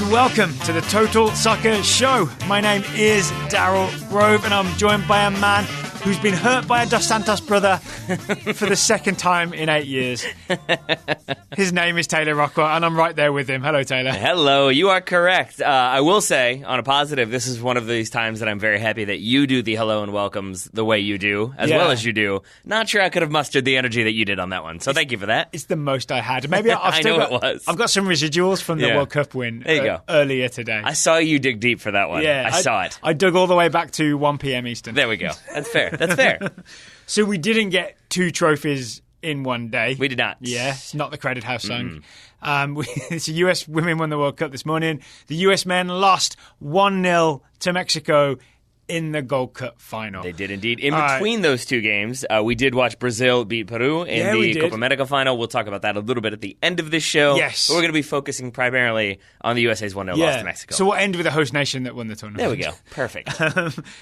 and welcome to the Total Soccer Show. My name is Daryl Grove, and I'm joined by a man who's been hurt by a Dos Santos brother for the second time in 8 years. His name is Taylor Rockwell, and I'm right there with him. Hello, Taylor. Hello, you are correct. I will say, on a positive, this is one of these times that I'm very happy that you do the hello and welcomes the way you do, as well as you do. Not sure I could have mustered the energy that you did on that one, so thank you for that. It's the most I had. Maybe I've I've got some residuals from the World Cup win earlier today. I saw you dig deep for that one. Yeah, I saw it. I dug all the way back to 1 p.m. Eastern. There we go. That's fair. That's fair. So we didn't get 2 trophies in one day. We did not. Yeah, it's not the Credit House song. The US women won the World Cup this morning. The US men lost 1-0 to Mexico in the Gold Cup final. They did indeed. In between those two games, we did watch Brazil beat Peru in the Copa America Final. We'll talk about that a little bit at the end of this show. Yes. But we're going to be focusing primarily on the USA's 1-0 loss to Mexico. So we'll end with the host nation that won the tournament. There we go. Perfect.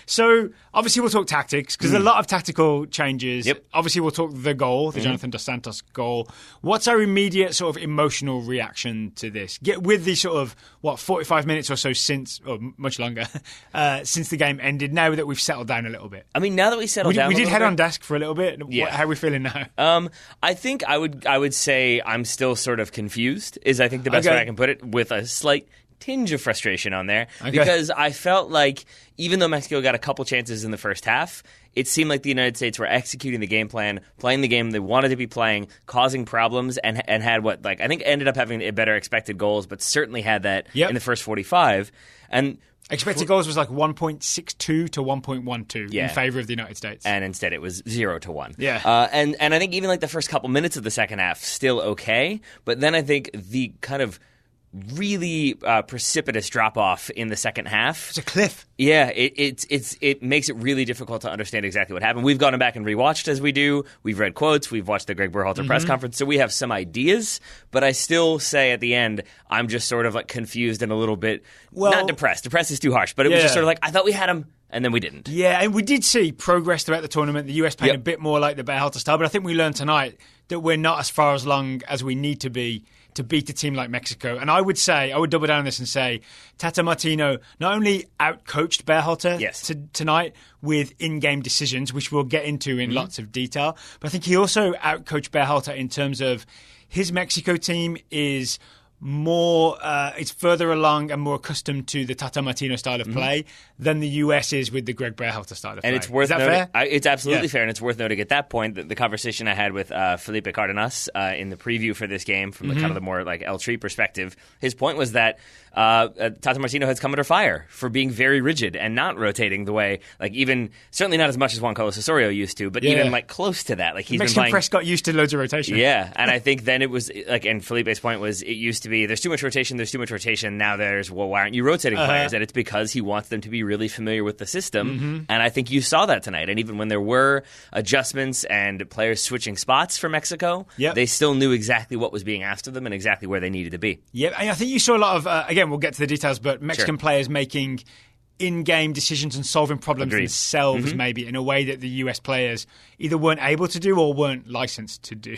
So obviously we'll talk tactics because a lot of tactical changes. Yep. Obviously we'll talk the goal, the Jonathan Dos Santos goal. What's our immediate sort of emotional reaction to this? With the sort of, 45 minutes or so since, or much longer, since the game ended, now that we've settled down a little bit. I mean, now that we settled down we did head bit, on desk for a little bit. Yeah. How are we feeling now? I think I would say I'm still sort of confused, is I think the best way I can put it, with a slight tinge of frustration on there. Because I felt like even though Mexico got a couple chances in the first half, it seemed like the United States were executing the game plan, playing the game they wanted to be playing, causing problems, and had I think ended up having a better expected goals, but certainly had that in the first 45. And expected goals was like 1.62 to 1.12 in favor of the United States. And instead it was 0-1. Yeah. And I think even like the first couple minutes of the second half, still okay. But then I think the kind of really precipitous drop-off in the second half. It's a cliff. Yeah, it makes it really difficult to understand exactly what happened. We've gone back and rewatched as we do. We've read quotes. We've watched the Gregg Berhalter press conference. So we have some ideas. But I still say at the end, I'm just sort of like confused and a little bit, not depressed. Depressed is too harsh. But it was just sort of like, I thought we had him, and then we didn't. Yeah, and we did see progress throughout the tournament. The US playing a bit more like the Berhalter style. But I think we learned tonight that we're not as far along as we need to be to beat a team like Mexico. And I would double down on this and say Tata Martino not only outcoached Berhalter tonight with in-game decisions, which we'll get into in lots of detail, but I think he also outcoached Berhalter in terms of his Mexico team is more, it's further along and more accustomed to the Tata Martino style of play than the US is with the Greg Berhalter style of play. And it's worth is that noting, fair? It's absolutely fair, and it's worth noting at that point that the conversation I had with Felipe Cardenas in the preview for this game from the kind of the more like El Tri perspective, his point was that Tata Martino has come under fire for being very rigid and not rotating the way, like even, certainly not as much as Juan Carlos Osorio used to, but even like close to that. Like he's Mexican press got used to loads of rotation. Yeah, and I think then it was like, and Felipe's point was it used to be there's too much rotation, now there's, why aren't you rotating players? And it's because he wants them to be really familiar with the system, and I think you saw that tonight. And even when there were adjustments and players switching spots for Mexico, they still knew exactly what was being asked of them and exactly where they needed to be. Yeah, and I think you saw a lot of, again, we'll get to the details, but Mexican players making in-game decisions and solving problems themselves, maybe in a way that the US players either weren't able to do or weren't licensed to do.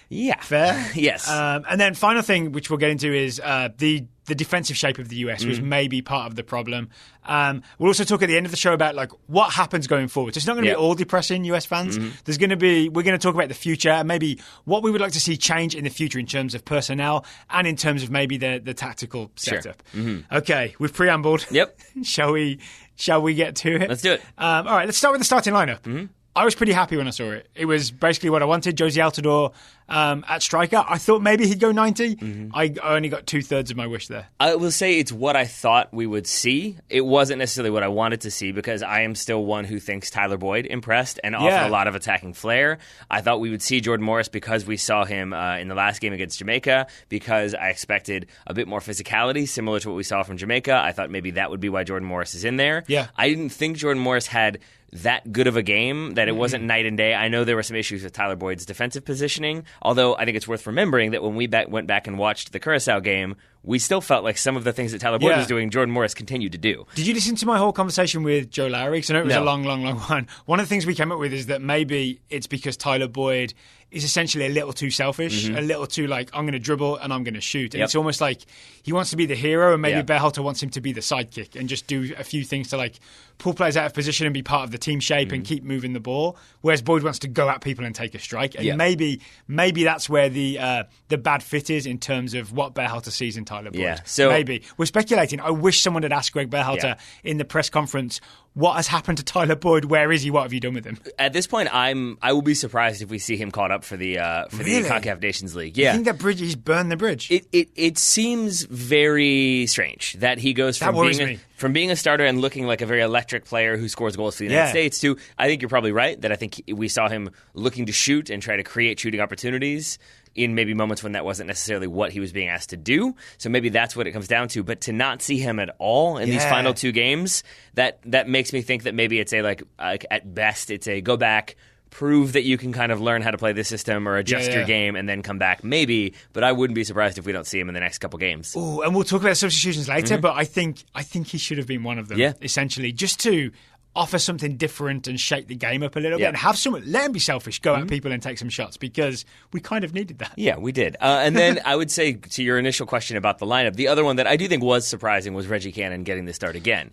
Yeah. Fair? Yes. And then final thing, which we'll get into, is the defensive shape of the US was maybe part of the problem. We'll also talk at the end of the show about like what happens going forward. So it's not going to be all depressing, US fans. We're going to talk about the future and maybe what we would like to see change in the future in terms of personnel and in terms of maybe the tactical setup. Okay, we've preambled. Yep. Shall we get to it? Let's do it. All right, let's start with the starting lineup. I was pretty happy when I saw it. It was basically what I wanted. Josie Altidore at striker. I thought maybe he'd go 90. I only got 2/3 of my wish there. I will say it's what I thought we would see. It wasn't necessarily what I wanted to see because I am still one who thinks Tyler Boyd impressed and offered a lot of attacking flair. I thought we would see Jordan Morris because we saw him in the last game against Jamaica, because I expected a bit more physicality, similar to what we saw from Jamaica. I thought maybe that would be why Jordan Morris is in there. Yeah. I didn't think Jordan Morris had that good of a game, that it wasn't night and day. I know there were some issues with Tyler Boyd's defensive positioning, although I think it's worth remembering that when we went back and watched the Curacao game, we still felt like some of the things that Tyler Boyd was doing, Jordan Morris continued to do. Did you listen to my whole conversation with Joe Lowry? Because I know it was a long one. One of the things we came up with is that maybe it's because Tyler Boyd is essentially a little too selfish, a little too like, I'm going to dribble and I'm going to shoot. And it's almost like he wants to be the hero, and maybe Berhalter wants him to be the sidekick and just do a few things to like pull players out of position and be part of the team shape and keep moving the ball. Whereas Boyd wants to go at people and take a strike. And maybe that's where the bad fit is in terms of what Berhalter sees in Tyler Boyd. Yeah. So maybe. We're speculating. I wish someone had asked Gregg Berhalter in the press conference, what has happened to Tyler Boyd? Where is he? What have you done with him? At this point, I will be surprised if we see him caught up for the CONCACAF Nations League. Yeah, I think that he's burned the bridge. It seems very strange that he goes from being a starter and looking like a very electric player who scores goals for the United States to, I think you're probably right, that I think we saw him looking to shoot and try to create shooting opportunities in maybe moments when that wasn't necessarily what he was being asked to do. So maybe that's what it comes down to. But to not see him at all in these final two games, that makes me think that maybe it's at best, it's a go back, prove that you can kind of learn how to play this system or adjust your game and then come back, maybe. But I wouldn't be surprised if we don't see him in the next couple games. Oh, and we'll talk about substitutions later, but I think he should have been one of them, essentially, just to offer something different and shake the game up a little bit and have someone, let him be selfish, go at people and take some shots, because we kind of needed that. Yeah, we did. And then I would say to your initial question about the lineup, the other one that I do think was surprising was Reggie Cannon getting the start again.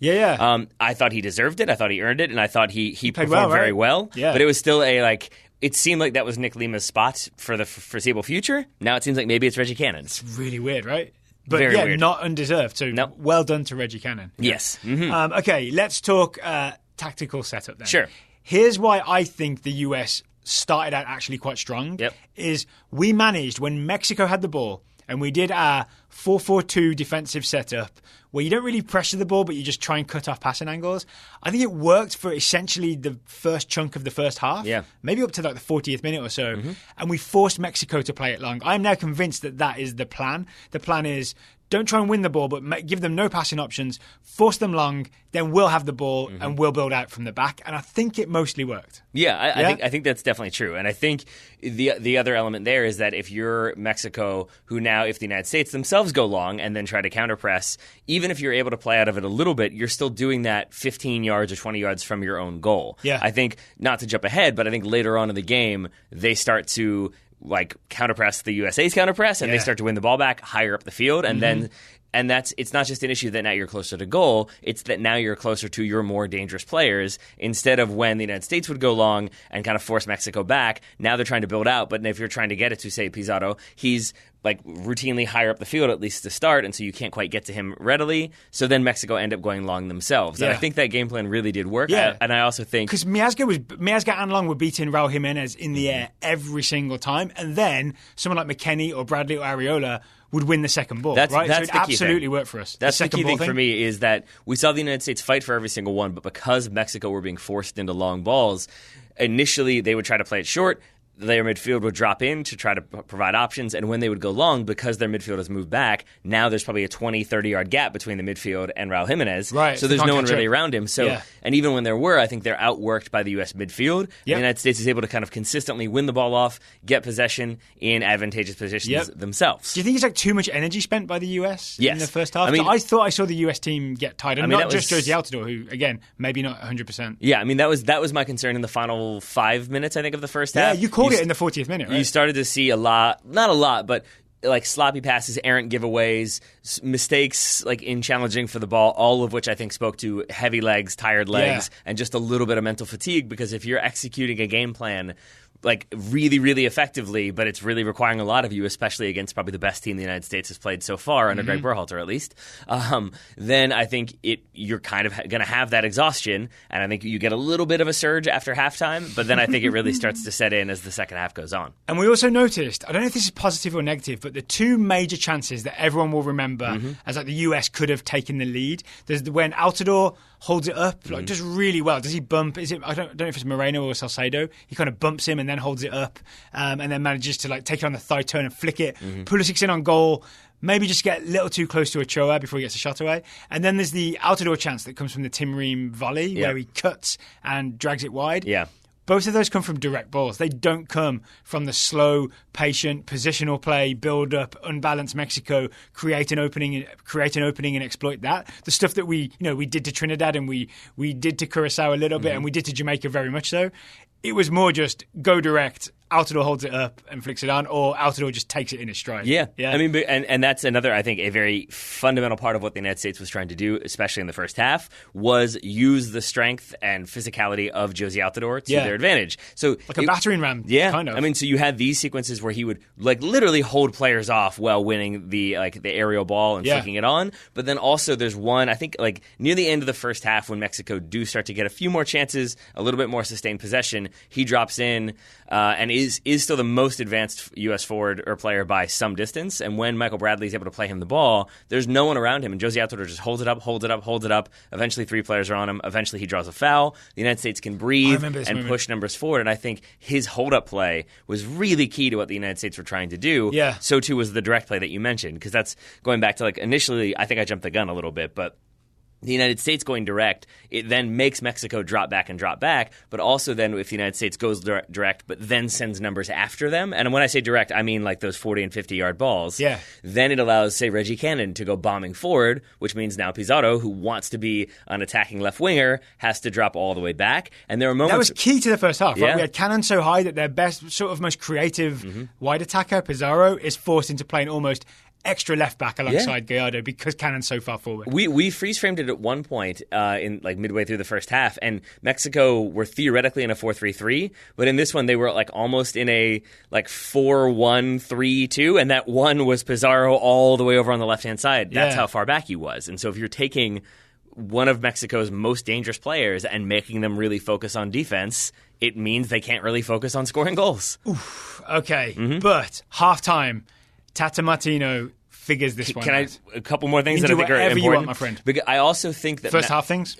I thought he deserved it. I thought he earned it. And I thought he performed very well. Yeah. But it was still it seemed like that was Nick Lima's spot for the foreseeable future. Now it seems like maybe it's Reggie Cannon's. It's really weird, right? But very weird. Not undeserved. So well done to Reggie Cannon. Yes. Okay, let's talk tactical setup then. Sure. Here's why I think the US started out actually quite strong. Is we managed, when Mexico had the ball, and we did our 4-4-2 defensive setup, where you don't really pressure the ball, but you just try and cut off passing angles. I think it worked for essentially the first chunk of the first half, maybe up to like the 40th minute or so, and we forced Mexico to play it long. I'm now convinced that is the plan. The plan is, don't try and win the ball, but give them no passing options, force them long, then we'll have the ball and we'll build out from the back. And I think it mostly worked. I think that's definitely true. And I think the other element there is that if you're Mexico, who now, if the United States themselves go long and then try to counterpress, even if you're able to play out of it a little bit, you're still doing that 15 yards or 20 yards from your own goal. I think, not to jump ahead, but I think later on in the game, they start to counterpress the USA's counterpress, and they start to win the ball back higher up the field, and then it's not just an issue that now you're closer to goal, it's that now you're closer to your more dangerous players. Instead of when the United States would go long and kind of force Mexico back, now they're trying to build out, but if you're trying to get it to, say, Pizarro, he's routinely higher up the field, at least to start, and so you can't quite get to him readily. So then Mexico end up going long themselves. And I think that game plan really did work. And I also think, because Miazga and Long were beating Raul Jimenez in the air every single time, and then someone like McKennie or Bradley or Ariola would win the second ball. That's so it absolutely worked for us. That's the key thing for me, is that we saw the United States fight for every single one, but because Mexico were being forced into long balls, initially they would try to play it short. Their midfield would drop in to try to provide options, and when they would go long, because their midfield has moved back, now there's probably a 20, 30-yard gap between the midfield and Raul Jimenez. So there's no one really around him. So, and even when there were, I think they're outworked by the U.S. midfield. The United States is able to kind of consistently win the ball off, get possession in advantageous positions themselves. Do you think it's too much energy spent by the U.S. in the first half? I thought I saw the U.S. team get tired, and not just Josie Altidore, who, again, maybe not 100%. Yeah, that was my concern in the final 5 minutes, I think, of the first half. Yeah, you called it in the 40th minute, right? You started to see a lot, not a lot, but sloppy passes, errant giveaways, mistakes in challenging for the ball, all of which I think spoke to heavy legs, tired legs, and just a little bit of mental fatigue, because if you're executing a game plan really, really effectively, but it's really requiring a lot of you, especially against probably the best team the United States has played so far under Gregg Berhalter, at least, then I think you're kind of going to have that exhaustion, and I think you get a little bit of a surge after halftime, but then I think it really starts to set in as the second half goes on. And we also noticed, I don't know if this is positive or negative, but the two major chances that everyone will remember as the US could have taken the lead. There's when Altidore holds it up, does really well. Does he bump? I don't know if it's Moreno or Salcedo. He kind of bumps him and then holds it up, and then manages to take it on the thigh turn and flick it. Pulisic's in on goal. Maybe just get a little too close to Ochoa before he gets a shot away. And then there's the Altidore chance that comes from the Tim Ream volley where he cuts and drags it wide. both of those come from direct balls. They don't come from the slow, patient, positional play, build up, unbalanced Mexico, create an opening and exploit that. The stuff that we did to Trinidad and we did to Curacao a little bit and we did to Jamaica very much so. It was more just go direct, Altidore holds it up and flicks it on, or Altidore just takes it in his stride. Yeah. I mean, and that's another, I think, a very fundamental part of what the United States was trying to do, especially in the first half, was use the strength and physicality of Jozy Altidore to their advantage. So like a battering ram, kind of. I mean, so you had these sequences where he would like literally hold players off while winning the aerial ball and flicking it on. But then also there's one, I think, like near the end of the first half when Mexico do start to get a few more chances, a little bit more sustained possession, he drops in and is still the most advanced U.S. forward or player by some distance. And when Michael Bradley is able to play him the ball, there's no one around him. And Jozy Altidore just holds it up. Eventually 3 players are on him. Eventually he draws a foul. The United States can breathe and push numbers forward. And I think his hold-up play was really key to what the United States were trying to do. Yeah. So too was the direct play that you mentioned, because that's going back to like initially, I think I jumped the gun a little bit, but the United States going direct, it then makes Mexico drop back, but also then if the United States goes direct but then sends numbers after them, and when I say direct, I mean like those 40 and 50-yard balls, then it allows, say, Reggie Cannon to go bombing forward, which means now Pizarro, who wants to be an attacking left winger, has to drop all the way back. And there were moments... That was key to the first half, right? We had Cannon so high that their best, sort of most creative wide attacker, Pizarro, is forced into playing almost extra left back alongside Gallardo because Cannon's so far forward. We freeze framed it at one point in like midway through the first half, and Mexico were theoretically in a 4-3-3, but in this one they were like almost in a like 4-1-3-2, and that one was Pizarro all the way over on the left hand side. That's how far back he was. And so if you're taking one of Mexico's most dangerous players and making them really focus on defense, it means they can't really focus on scoring goals. Oof, okay, but halftime, Tata Martino figures this one out. A couple more things that I think are important? You want, my friend. Because I also think that... First half things,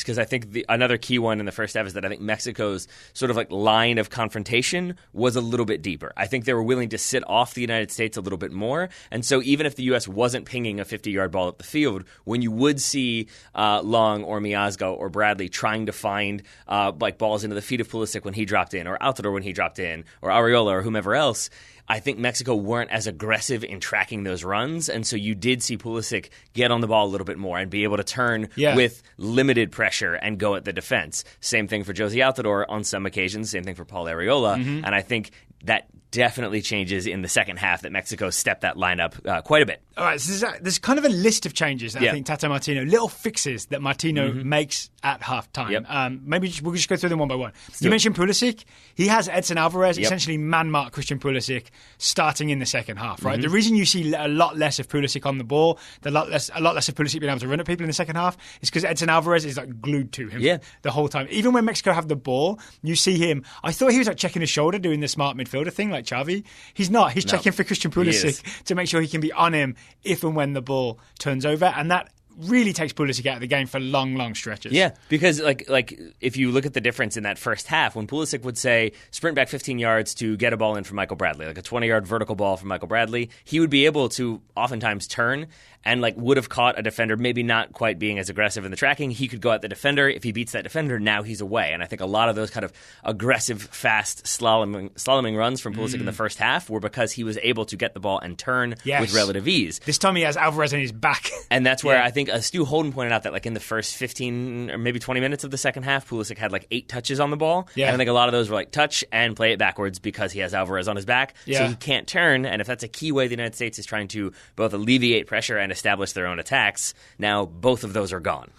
because I think another key one in the first half is that I think Mexico's sort of like line of confrontation was a little bit deeper. I think they were willing to sit off the United States a little bit more, and so even if the U.S. wasn't pinging a 50-yard ball up the field, when you would see Long or Miazga or Bradley trying to find like balls into the feet of Pulisic when he dropped in, or Altidore when he dropped in, or Arriola or whomever else, I think Mexico weren't as aggressive in tracking those runs, and so you did see Pulisic get on the ball a little bit more and be able to turn with limited pressure and go at the defense. Same thing for Jozy Altidore on some occasions, same thing for Paul Arriola, and I think that definitely changes in the second half, that Mexico stepped that lineup quite a bit. All right, so there's kind of a list of changes that I think Tata Martino, little fixes that Martino makes at halftime. Maybe we'll just go through them one by one. You mentioned Pulisic. He has Edson Alvarez essentially man-mark Christian Pulisic starting in the second half, right? The reason you see a lot less of Pulisic on the ball, a lot less of Pulisic being able to run at people in the second half, is because Edson Alvarez is like glued to him the whole time. Even when Mexico have the ball, you see him. I thought he was like checking his shoulder, doing the smart midfielder thing like Xavi. He's not. He's checking for Christian Pulisic to make sure he can be on him if and when the ball turns over, and that really takes Pulisic out of the game for long, long stretches. Yeah, because like if you look at the difference in that first half, when Pulisic would say sprint back 15 yards to get a ball in from Michael Bradley, like a 20-yard vertical ball from Michael Bradley, he would be able to oftentimes turn and like would have caught a defender, maybe not quite being as aggressive in the tracking. He could go at the defender. If he beats that defender, now he's away. And I think a lot of those kind of aggressive, fast slaloming runs from Pulisic in the first half were because he was able to get the ball and turn with relative ease. This time he has Alvarez on his back. And that's where I think Stu Holden pointed out that like in the first 15 or maybe 20 minutes of the second half, Pulisic had like 8 touches on the ball. And I think a lot of those were like touch and play it backwards because he has Alvarez on his back. So he can't turn. And if that's a key way the United States is trying to both alleviate pressure and establish their own attacks, now both of those are gone.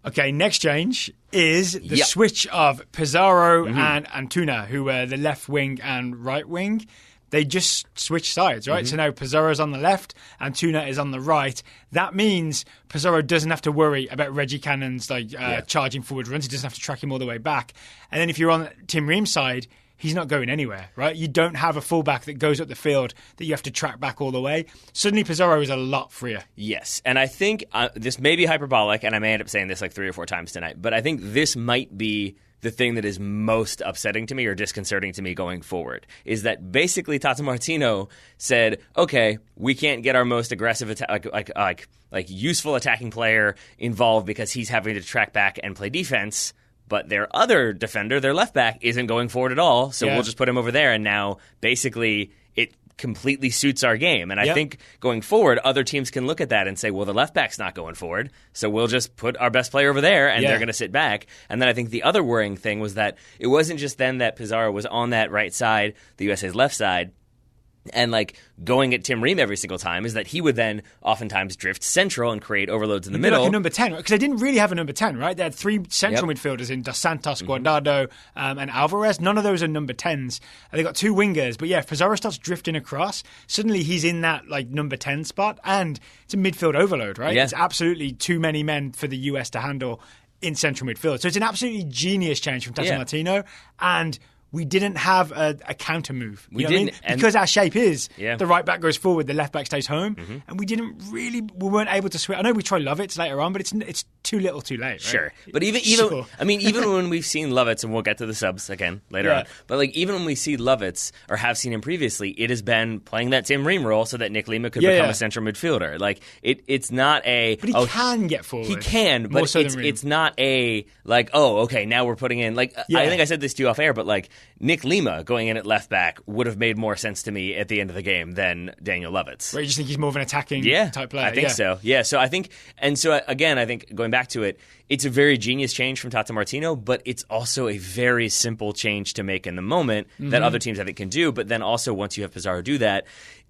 Okay, next change is the switch of Pizarro and Antuna, who were the left wing and right wing. They just switch sides, right? So now Pizarro's on the left, Antuna is on the right. That means Pizarro doesn't have to worry about Reggie Cannon's charging forward runs. He doesn't have to track him all the way back. And then if you're on Tim Ream's side, he's not going anywhere, right? You don't have a fullback that goes up the field that you have to track back all the way. Suddenly Pizarro is a lot freer. Yes, and I think this may be hyperbolic, and I may end up saying this like 3 or 4 times tonight, but I think this might be the thing that is most upsetting to me or disconcerting to me going forward, is that basically Tata Martino said, okay, we can't get our most aggressive like useful attacking player involved because he's having to track back and play defense, but their other defender, their left back, isn't going forward at all, so we'll just put him over there, and now basically it completely suits our game. And I think going forward, other teams can look at that and say, well, the left back's not going forward, so we'll just put our best player over there, and they're going to sit back. And then I think the other worrying thing was that it wasn't just then that Pizarro was on that right side, the USA's left side, and like going at Tim Ream every single time, is that he would then oftentimes drift central and create overloads in the middle. Like a number 10, because they didn't really have a number 10, right? They had 3 central midfielders in Dos Santos, Guardado, and Alvarez. None of those are number 10s. They got 2 wingers, but if Pizarro starts drifting across, suddenly he's in that like number 10 spot, and it's a midfield overload, right? It's absolutely too many men for the US to handle in central midfield. So it's an absolutely genius change from Tata Martino, and we didn't have a counter move. You know what I mean? Because our shape is the right back goes forward, the left back stays home, and we weren't able to switch. I know we tried Lovitz later on, but it's too little, too late. Right? Sure, but even when we've seen Lovitz, and we'll get to the subs again later on, but like even when we see Lovitz or have seen him previously, it has been playing that Tim Ream role so that Nick Lima could become a central midfielder. Like it's not a. But he can get forward. He can, but it's not a like now we're putting in like I think I said this to you off air, but like. Nick Lima going in at left back would have made more sense to me at the end of the game than Daniel Lovitz. Right, you just think he's more of an attacking type player? I think so. Yeah, so I think, and so again, I think going back to it, it's a very genius change from Tata Martino, but it's also a very simple change to make in the moment that other teams I think can do. But then also once you have Pizarro do that,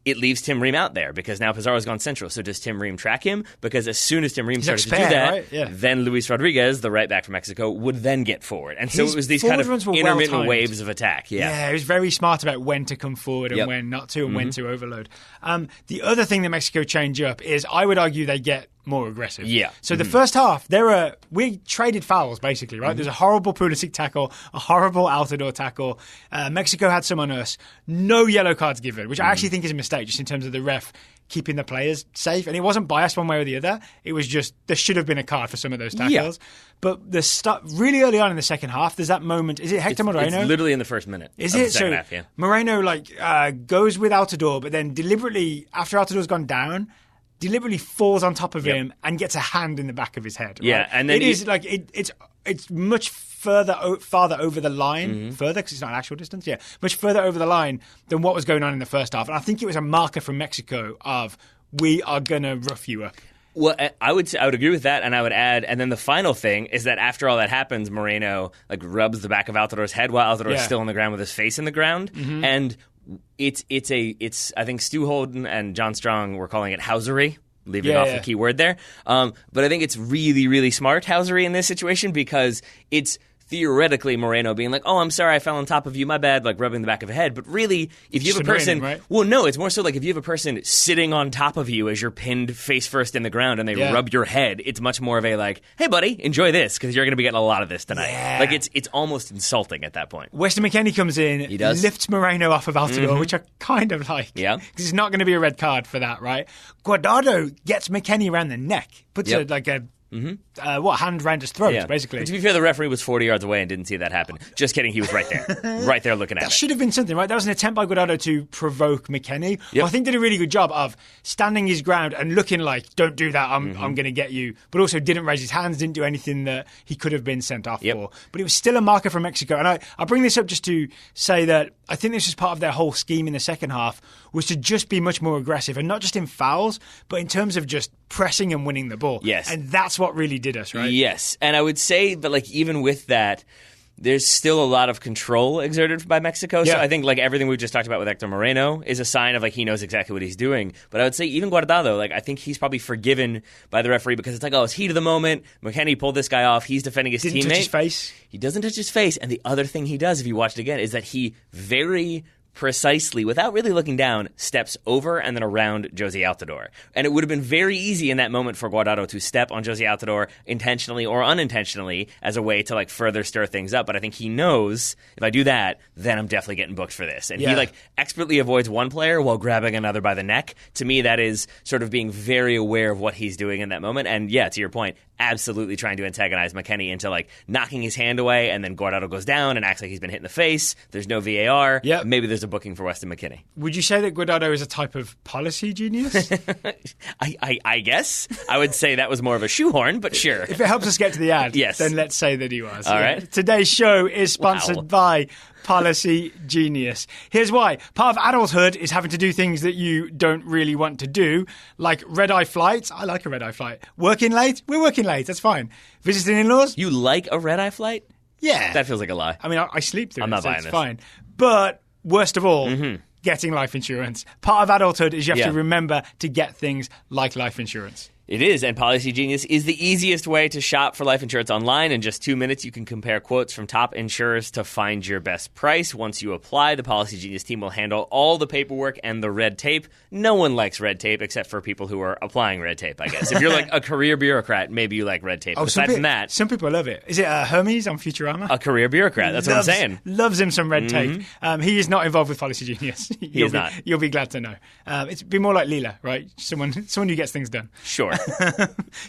it leaves Tim Ream out there because now Pizarro's gone central. So does Tim Ream track him? Because as soon as Tim Ream started to do that, then Luis Rodriguez, the right back from Mexico, would then get forward. And so it was these kind of intermittent waves of attack. Yeah, he was very smart about when to come forward and when not to, and when to overload. The other thing that Mexico change up is I would argue they get more aggressive. Yeah. So the first half, we traded fouls, basically, right? There's a horrible Pulisic tackle, a horrible Altidore tackle. Mexico had some on us. No yellow cards given, which I actually think is a mistake, just in terms of the ref keeping the players safe. And it wasn't biased one way or the other. It was just, there should have been a card for some of those tackles. But really early on in the second half, there's that moment. Is it Hector Moreno? It's literally in the first minute. Is it? So half, Moreno goes with Altidore, but then deliberately, after Altidore's gone down, deliberately falls on top of him and gets a hand in the back of his head. Right? Yeah, and then it's much farther over the line, further because it's not an actual distance. Yeah, much further over the line than what was going on in the first half. And I think it was a marker from Mexico of we are gonna rough you up. Well, I would agree with that, and I would add, and then the final thing is that after all that happens, Moreno rubs the back of Altidore's head while Altidore is still on the ground with his face in the ground, and. It's I think Stu Holden and John Strong were calling it housery, leaving off the key word there. But I think it's really, really smart housery in this situation because it's theoretically Moreno being like, oh, I'm sorry, I fell on top of you, my bad, like rubbing the back of a head. But really, if you have a person... right? Well, no, it's more so like if you have a person sitting on top of you as you're pinned face first in the ground and they rub your head, it's much more of a like, hey, buddy, enjoy this because you're going to be getting a lot of this tonight. Yeah. Like it's almost insulting at that point. Weston McKennie comes in, lifts Moreno off of Altidore, which I kind of like. Yeah. Because it's not going to be a red card for that, right? Guardado gets McKennie around the neck, puts hand around his throat, basically. But to be fair, the referee was 40 yards away and didn't see that happen. Just kidding, he was right there. Right there looking at it. That should have been something, right? That was an attempt by Guardado to provoke McKennie, who I think did a really good job of standing his ground and looking like, don't do that, I'm going to get you. But also didn't raise his hands, didn't do anything that he could have been sent off for. But it was still a marker from Mexico. And I bring this up just to say that I think this was part of their whole scheme in the second half, was to just be much more aggressive. And not just in fouls, but in terms of just pressing and winning the ball. Yes. And that's what really did us, right? Yes. And I would say that even with that, there's still a lot of control exerted by Mexico. So I think everything we've just talked about with Hector Moreno is a sign of he knows exactly what he's doing. But I would say even Guardado, I think he's probably forgiven by the referee because it's it's heat of the moment. McKennie pulled this guy off. He's defending his teammate. Touch his face. He doesn't touch his face. And the other thing he does, if you watch it again, is that he very precisely, without really looking down, steps over and then around Josie Altidore. And it would have been very easy in that moment for Guardado to step on Josie Altidore intentionally or unintentionally as a way to further stir things up. But I think he knows if I do that, then I'm definitely getting booked for this. And he expertly avoids one player while grabbing another by the neck. To me, that is sort of being very aware of what he's doing in that moment. And to your point, absolutely trying to antagonize McKennie into like knocking his hand away, and then Guardado goes down and acts like he's been hit in the face. There's no VAR. Yep. Maybe there's a booking for Weston McKennie. Would you say that Guardado is a type of policy genius? I guess. I would say that was more of a shoehorn, but sure. If it helps us get to the ad, yes, then let's say that he was. All right. Today's show is sponsored by Policy Genius. Here's why. Part of adulthood is having to do things that you don't really want to do, like red-eye flights. I like a red-eye flight. Working late? We're working late. That's fine. Visiting in-laws? You like a red-eye flight? Yeah. That feels like a lie. I mean, I sleep through I'm it, not so buying it's this. fine. But worst of all, getting life insurance. Part of adulthood is you have to remember to get things like life insurance. It is, and Policy Genius is the easiest way to shop for life insurance online. In just 2 minutes, you can compare quotes from top insurers to find your best price. Once you apply, the Policy Genius team will handle all the paperwork and the red tape. No one likes red tape except for people who are applying red tape, I guess. If you're like a career bureaucrat, maybe you like red tape. Aside from that, some people love it. Is it Hermes on Futurama? A career bureaucat, that's what I'm saying. Loves him some red tape. He is not involved with Policy Genius. He is not. You'll be glad to know. It's be more like Leela, right? Someone who gets things done. Sure.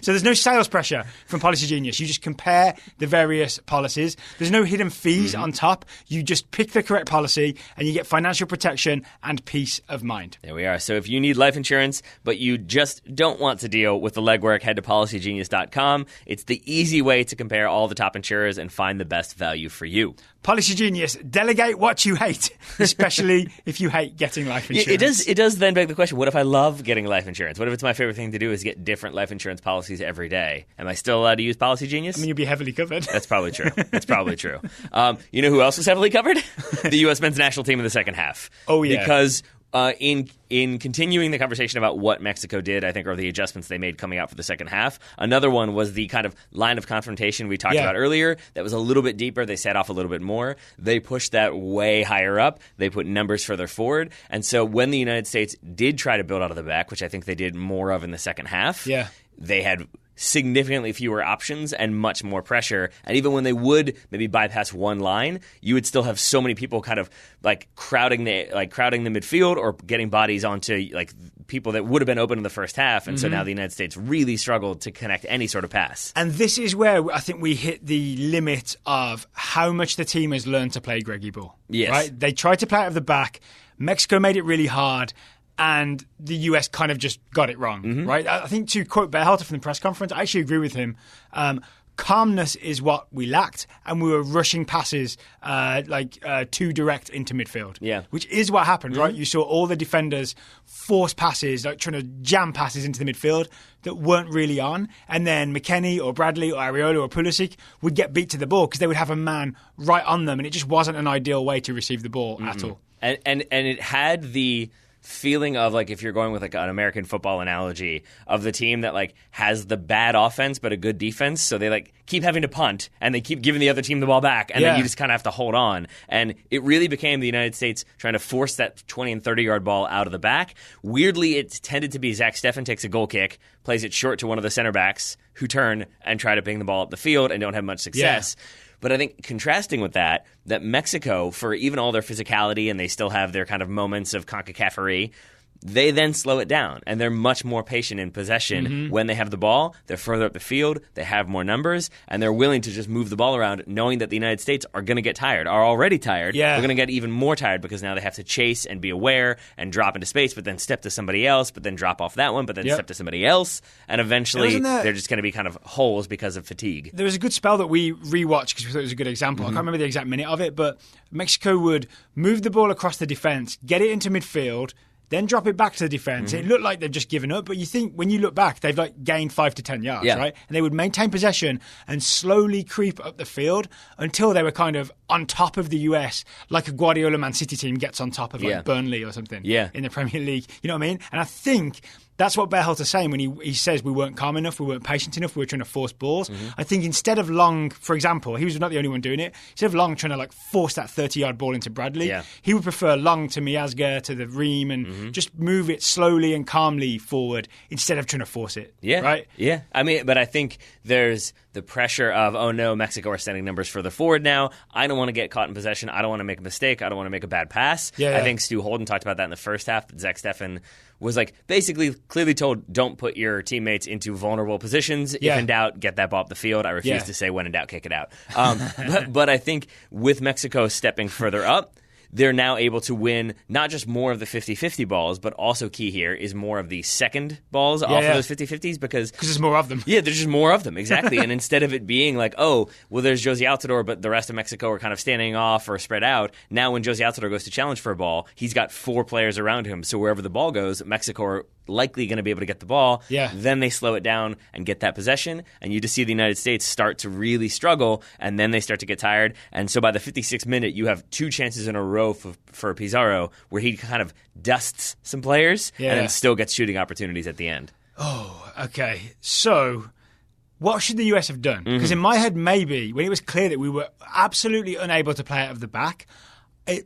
So there's no sales pressure from Policy Genius. You just compare the various policies. There's no hidden fees on top. You just pick the correct policy and you get financial protection and peace of mind. There we are. So if you need life insurance, but you just don't want to deal with the legwork, head to policygenius.com. It's the easy way to compare all the top insurers and find the best value for you. Policy Genius, delegate what you hate, especially if you hate getting life insurance. It does then beg the question, what if I love getting life insurance? What if it's my favorite thing to do is get different life insurance policies every day? Am I still allowed to use Policy Genius? I mean, you'll be heavily covered. That's probably true. That's probably true. You know who else was heavily covered? The U.S. men's national team in the second half. Oh, yeah. Because in continuing the conversation about what Mexico did, I think, or the adjustments they made coming out for the second half, another one was the kind of line of confrontation we talked about earlier that was a little bit deeper. They set off a little bit more. They pushed that way higher up. They put numbers further forward. And so when the United States did try to build out of the back, which I think they did more of in the second half, they had significantly fewer options and much more pressure. And even when they would maybe bypass one line, you would still have so many people kind of like crowding the midfield or getting bodies onto like people that would have been open in the first half. And so now the United States really struggled to connect any sort of pass. And this is where I think we hit the limit of how much the team has learned to play Greggy ball. Yes. Right? They tried to play out of the back. Mexico made it really hard. And the US kind of just got it wrong, right? I think to quote Berhalter from the press conference, I actually agree with him. Calmness is what we lacked, and we were rushing passes too direct into midfield, which is what happened, right? You saw all the defenders force passes, like trying to jam passes into the midfield that weren't really on, and then McKennie or Bradley or Areola or Pulisic would get beat to the ball because they would have a man right on them, and it just wasn't an ideal way to receive the ball at all. And it had the feeling of like, if you're going with like an American football analogy, of the team that like has the bad offense but a good defense, so they like keep having to punt and they keep giving the other team the ball back, and then you just kind of have to hold on. And it really became the United States trying to force that 20 and 30 yard ball out of the back. Weirdly, it tended to be Zach Steffen takes a goal kick, plays it short to one of the center backs who turn and try to bang the ball up the field and don't have much success. But I think contrasting with that Mexico, for even all their physicality, and they still have their kind of moments of CONCACAF-ery, they then slow it down, and they're much more patient in possession when they have the ball. They're further up the field, they have more numbers, and they're willing to just move the ball around, knowing that the United States are going to get tired, are already tired. They're going to get even more tired because now they have to chase and be aware and drop into space, but then step to somebody else, but then drop off that one, but then step to somebody else, and eventually they're just going to be kind of holes because of fatigue. There was a good spell that we rewatched because we thought it was a good example. I can't remember the exact minute of it, but Mexico would move the ball across the defence, get it into midfield, then drop it back to the defence. It looked like they've just given up, but you think when you look back, they've like gained 5 to 10 yards, right? And they would maintain possession and slowly creep up the field until they were kind of on top of the US, like a Guardiola Man City team gets on top of like Burnley or something in the Premier League. You know what I mean? And I think that's what Berhalter's saying when he says we weren't calm enough, we weren't patient enough, we were trying to force balls. I think instead of Long, for example, he was not the only one doing it. Instead of Long trying to like force that 30-yard ball into Bradley, he would prefer Long to Miazga, to the Ream, and just move it slowly and calmly forward instead of trying to force it. Right? Yeah. I mean, but I think there's the pressure of, oh no, Mexico are sending numbers further forward now. I don't want to get caught in possession. I don't want to make a mistake. I don't want to make a bad pass. I think Stu Holden talked about that in the first half. Zach Steffen was like basically clearly told, don't put your teammates into vulnerable positions. If in doubt, get that ball up the field. I refuse to say when in doubt, kick it out. But I think with Mexico stepping further up, they're now able to win not just more of the 50-50 balls, but also key here is more of the second balls off of those 50-50s because there's more of them. Yeah, there's just more of them, exactly. And instead of it being like, oh, well, there's Jozy Altidore, but the rest of Mexico are kind of standing off or spread out, now when Jozy Altidore goes to challenge for a ball, he's got 4 players around him. So wherever the ball goes, Mexico are likely going to be able to get the ball. Yeah. Then they slow it down and get that possession, and you just see the United States start to really struggle, and then they start to get tired. And so by the 56th minute, you have 2 chances in a row for Pizarro where he kind of dusts some players and then still gets shooting opportunities at the end. Oh, okay. So what should the US have done? Because in my head, maybe, when it was clear that we were absolutely unable to play out of the back,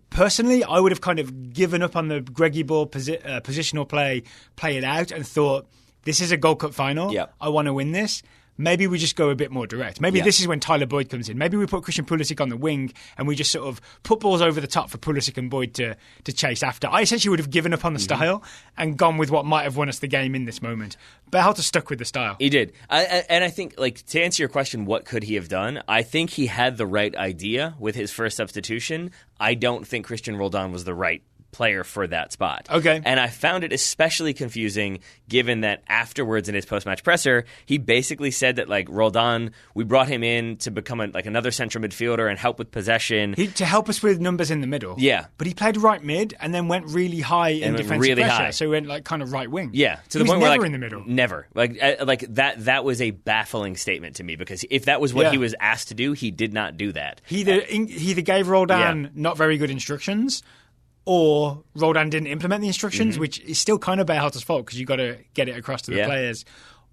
personally, I would have kind of given up on the Greggy ball positional play it out and thought, this is a Gold Cup final. Yep. I want to win this. Maybe we just go a bit more direct. Maybe this is when Tyler Boyd comes in. Maybe we put Christian Pulisic on the wing and we just sort of put balls over the top for Pulisic and Boyd to chase after. I essentially would have given up on the style and gone with what might have won us the game in this moment. Berhalter stuck with the style. He did. And I think, like, to answer your question, what could he have done? I think he had the right idea with his first substitution. I don't think Christian Roldan was the right player for that spot. Okay. And I found it especially confusing given that afterwards in his post-match presser, he basically said that, like, Roldan, we brought him in to become another central midfielder and help with possession. To help us with numbers in the middle. Yeah. But he played right mid and then went really high in defensive pressure. So he went, like, kind of right wing. Yeah. To the point where, never in the middle. Never. Like that was a baffling statement to me because if that was what he was asked to do, he did not do that. He either gave Roldan not very good instructions, or Roldan didn't implement the instructions, which is still kind of Berhalter's fault because you've got to get it across to the players.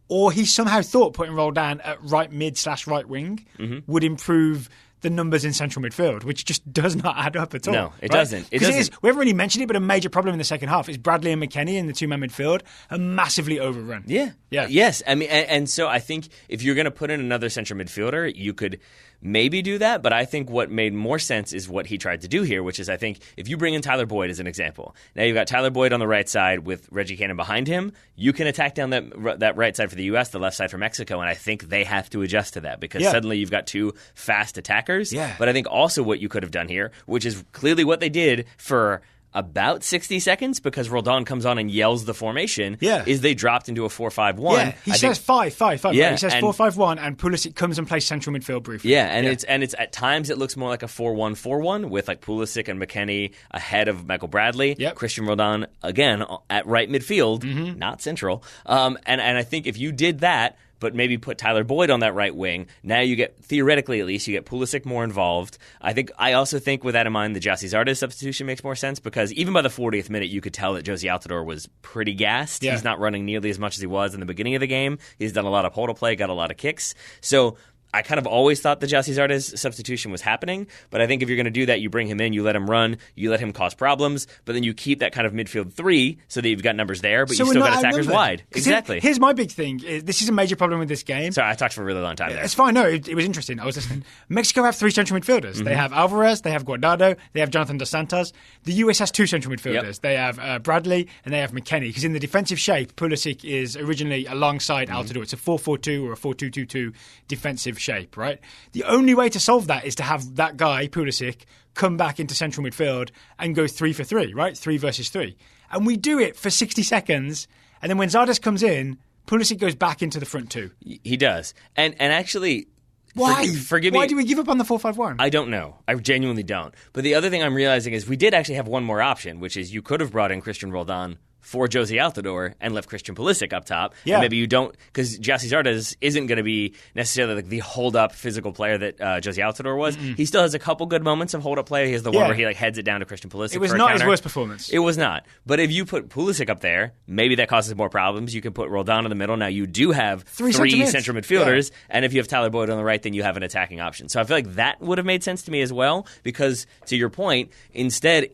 Or he somehow thought putting Roldan at right mid / right wing would improve the numbers in central midfield, which just does not add up at all. No, it doesn't. It doesn't. We haven't really mentioned it, but a major problem in the second half is Bradley and McKennie in the 2-man midfield are massively overrun. Yeah. Yes. I mean, and so I think if you're going to put in another central midfielder, you could maybe do that, but I think what made more sense is what he tried to do here, which is I think if you bring in Tyler Boyd as an example, now you've got Tyler Boyd on the right side with Reggie Cannon behind him, you can attack down that right side for the U.S., the left side for Mexico, and I think they have to adjust to that because suddenly you've got 2 fast attackers. Yeah. But I think also what you could have done here, which is clearly what they did for about 60 seconds because Roldan comes on and yells the formation, is they dropped into a 4-5-1. Yeah, he says 5-5-5. Yeah, he says 4-5-1 and Pulisic comes and plays central midfield briefly. Yeah, and it's at times it looks more like a 4-1-4-1 with like Pulisic and McKennie ahead of Michael Bradley. Yep. Christian Roldan, again, at right midfield, not central. And I think if you did that, but maybe put Tyler Boyd on that right wing. Now you get, theoretically at least, you get Pulisic more involved. I also think with that in mind, the Jozy Zardes substitution makes more sense because even by the 40th minute, you could tell that Jozy Altidore was pretty gassed. Yeah. He's not running nearly as much as he was in the beginning of the game. He's done a lot of hold play, got a lot of kicks. So I kind of always thought the Jozy Zardes substitution was happening, but I think if you're going to do that, you bring him in, you let him run, you let him cause problems, but then you keep that kind of midfield 3 so that you've got numbers there, but you still got attackers wide. Exactly. Here's my big thing. This is a major problem with this game. Sorry, I talked for a really long time there. It's fine. No, it was interesting. I was listening. Mexico have 3 central midfielders. They have Alvarez, they have Guardado, they have Jonathan Dos Santos. The US has 2 central midfielders. Yep. They have Bradley and they have McKennie, because in the defensive shape, Pulisic is originally alongside Altidore. It's a 4-4-2 or a 4-2-2-2 defensive shape, right? The only way to solve that is to have that guy, Pulisic, come back into central midfield and go 3 for 3, right? 3 versus 3. And we do it for 60 seconds, and then when Zardes comes in, Pulisic goes back into the front 2. He does. And actually, why? Forgive me. Why do we give up on the 4-5-1? I don't know. I genuinely don't. But the other thing I'm realizing is we did actually have one more option, which is you could have brought in Christian Roldan for Jozy Altidore and left Christian Pulisic up top. Yeah. And maybe you don't, because Jozy Zardes isn't going to be necessarily like the hold-up physical player that Jozy Altidore was. He still has a couple good moments of hold-up play. He has the one where he like heads it down to Christian Pulisic. It was for not a counter. his worst performance. It was not. But if you put Pulisic up there, maybe that causes more problems. You can put Roldan in the middle. Now you do have 3 central midfielders, and if you have Tyler Boyd on the right, then you have an attacking option. So I feel like that would have made sense to me as well, because to your point, instead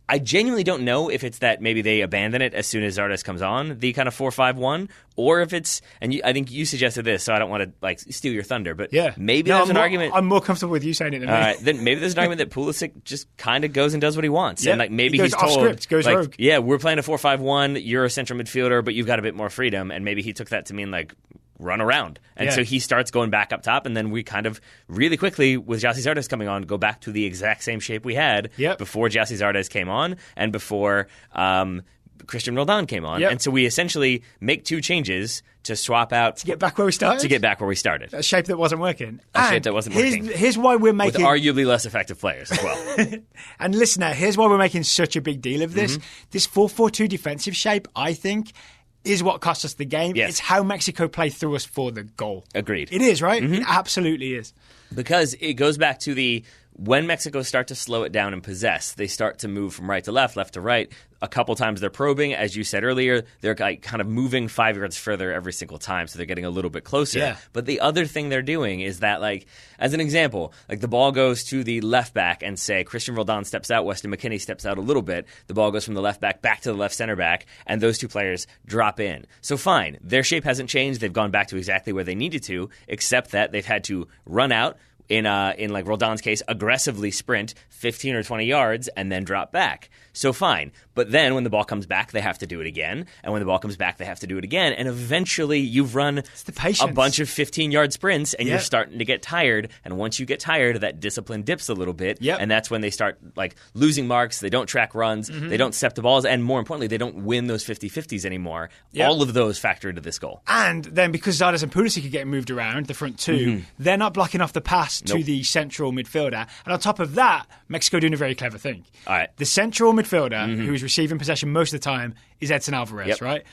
I genuinely don't know if it's that maybe they abandon it as soon as Zardes comes on, the kind of 4-5-1, or if it's, and I think you suggested this, so I don't want to like steal your thunder, but maybe there's an argument. I'm more comfortable with you saying it than me. All right, then maybe there's an argument that Pulisic just kind of goes and does what he wants, and like maybe he's told, script, goes like, rogue. Yeah, we're playing a 4-5-1. You're a central midfielder, but you've got a bit more freedom, and maybe he took that to mean like run around. And so he starts going back up top, and then we kind of really quickly, with Gyasi Zardes coming on, go back to the exact same shape we had before Gyasi Zardes came on and before Christian Roldan came on. And so we essentially make 2 changes to swap out... To get back where we started? A shape that wasn't working. Here's why we're making... With arguably less effective players as well. And listener, here's why we're making such a big deal of this. This 4-4-2 defensive shape, I think, is what cost us the game. Yes. It's how Mexico play through us for the goal. Agreed. It is, right? It absolutely is. Because it goes back to when Mexico start to slow it down and possess, they start to move from right to left to right. A couple times they're probing, as you said earlier, they're like kind of moving 5 yards further every single time, so they're getting a little bit closer. Yeah. But the other thing they're doing is that, like, as an example, like the ball goes to the left back and say Christian Roldan steps out, Weston McKennie steps out a little bit, the ball goes from the left back to the left center back, and those 2 players drop in. So fine, their shape hasn't changed, they've gone back to exactly where they needed to, except that they've had to run out, in like Roldan's case, aggressively sprint 15 or 20 yards and then drop back. So fine. But then when the ball comes back, they have to do it again. And when the ball comes back, they have to do it again. And eventually you've run a bunch of 15-yard sprints and you're starting to get tired. And once you get tired, that discipline dips a little bit. And that's when they start like losing marks. They don't track runs. They don't step the balls. And more importantly, they don't win those 50-50s anymore. All of those factor into this goal. And then because Zardes and Pulisic are getting moved around, the front 2, they're not blocking off the pass to the central midfielder. And on top of that, Mexico doing a very clever thing. All right. The central midfielder, who is receiving possession most of the time, is Edson Alvarez, right?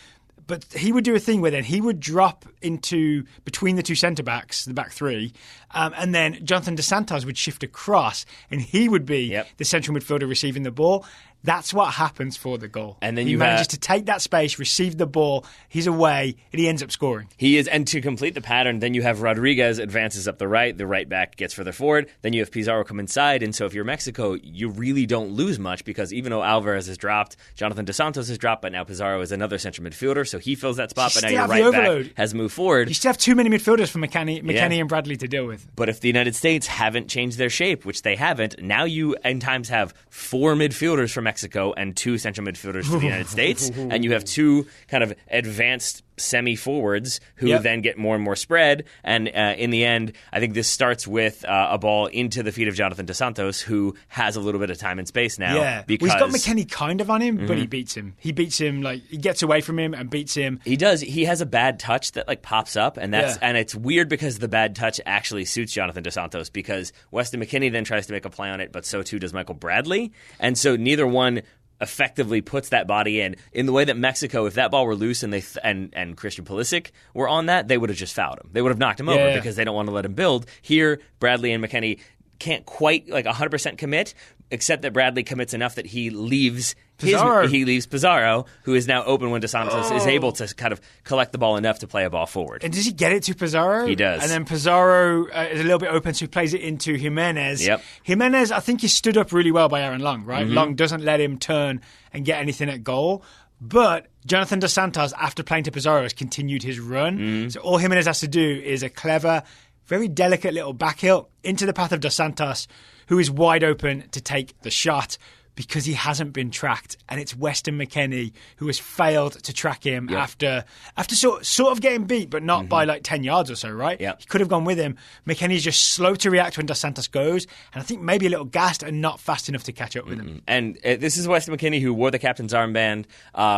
But he would do a thing where then he would drop into between the 2 centre-backs, the back 3, and then Jonathan Dos Santos would shift across, and he would be the central midfielder receiving the ball. That's what happens for the goal. And then he manages to take that space, receive the ball, he's away, and he ends up scoring. He is, and to complete the pattern, then you have Rodriguez advances up the right back gets further forward, then you have Pizarro come inside, and so if you're Mexico, you really don't lose much because even though Alvarez has dropped, Jonathan Dos Santos has dropped, but now Pizarro is another central midfielder, so he fills that spot, but now your right back has moved forward. You still have too many midfielders for McKennie and Bradley to deal with. But if the United States haven't changed their shape, which they haven't, now you in times have 4 midfielders for Mexico and 2 central midfielders for the United States, and you have 2 kind of advanced semi-forwards who then get more and more spread. And in the end, I think this starts with a ball into the feet of Jonathan Dos Santos, who has a little bit of time and space now. Yeah, because he's got McKennie kind of on him, but he beats him. He beats him, like, he gets away from him and beats him. He does. He has a bad touch that, like, pops up, and and it's weird because the bad touch actually suits Jonathan Dos Santos because Weston McKennie then tries to make a play on it, but so too does Michael Bradley. And so neither one effectively puts that body in the way that Mexico, if that ball were loose and and Christian Pulisic were on that, they would have just fouled him. They would have knocked him over because they don't want to let him build. Here, Bradley and McKennie can't quite like 100% commit, except that Bradley commits enough that he leaves Pizarro, who is now open when Dos Santos is able to kind of collect the ball enough to play a ball forward. And does he get it to Pizarro? He does. And then Pizarro is a little bit open, so he plays it into Jimenez. Jimenez, I think, is stood up really well by Aaron Long, right? Long doesn't let him turn and get anything at goal. But Jonathan Dos Santos, after playing to Pizarro, has continued his run. So all Jimenez has to do is a clever, very delicate little back heel into the path of Dos Santos, who is wide open to take the shot because he hasn't been tracked. And it's Weston McKennie who has failed to track him after sort of getting beat, but not by like 10 yards or so, right? He could have gone with him. McKennie's just slow to react when Dos Santos goes, and I think maybe a little gassed and not fast enough to catch up with him. And this is Weston McKennie, who wore the captain's armband.